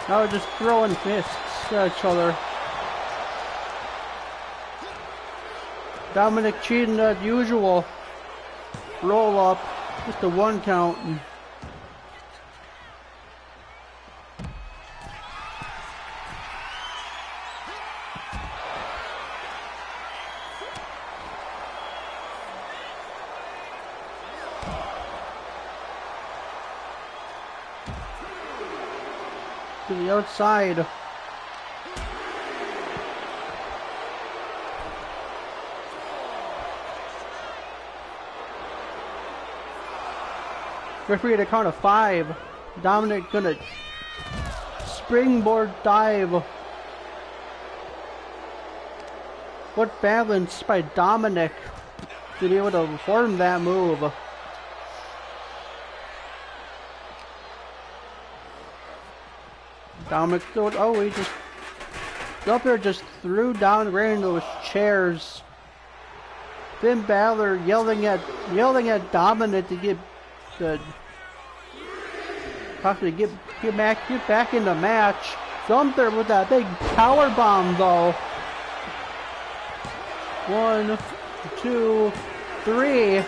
now we're just throwing fists at each other. Dominic cheating as usual. Roll up, just a 1 count. To the outside. Referee at a count of 5. Dominic gonna springboard dive. What balance by Dominic to be able to perform that move. Dominic threw it. Oh, he just Gunther just threw down right into those chairs. Finn Balor yelling at Dominic to get the possibly get back in the match. Gunther with that big power bomb though. 1, 2, 3.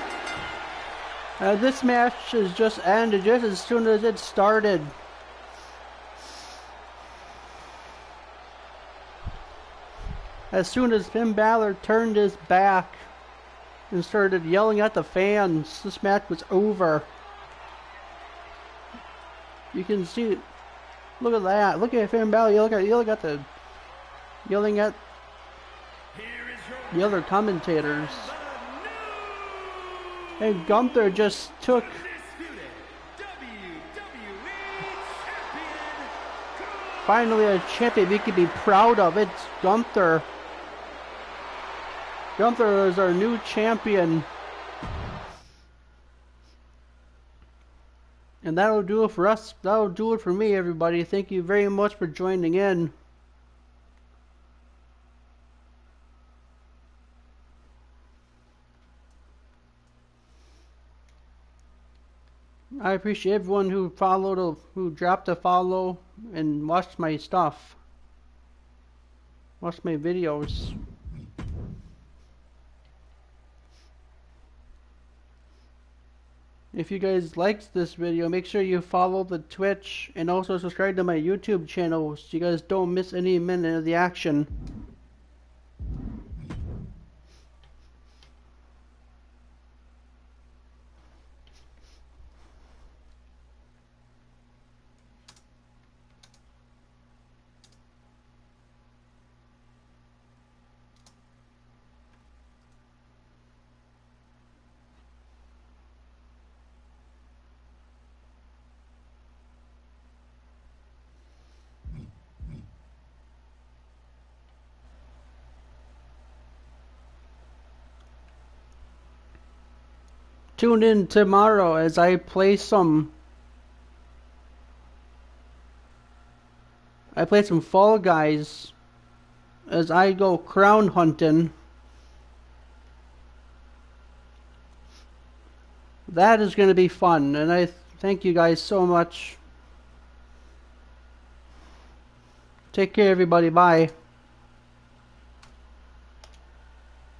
This match has just ended just as soon as it started. As soon as Finn Balor turned his back and started yelling at the fans, this match was over. You can see, look at that. Look at Finn Balor yelling at the other commentators. And Gunther just took finally a champion we can be proud of. It's Gunther. Gunther is our new champion. And that'll do it for us. That'll do it for me, everybody. Thank you very much for joining in. I appreciate everyone who followed, who dropped a follow and watched my stuff. Watched my videos. If you guys liked this video, make sure you follow the Twitch and also subscribe to my YouTube channel so you guys don't miss any minute of the action. Tune in tomorrow as I play some Fall Guys as I go crown hunting. That is going to be fun, and I thank you guys so much. Take care, everybody. Bye.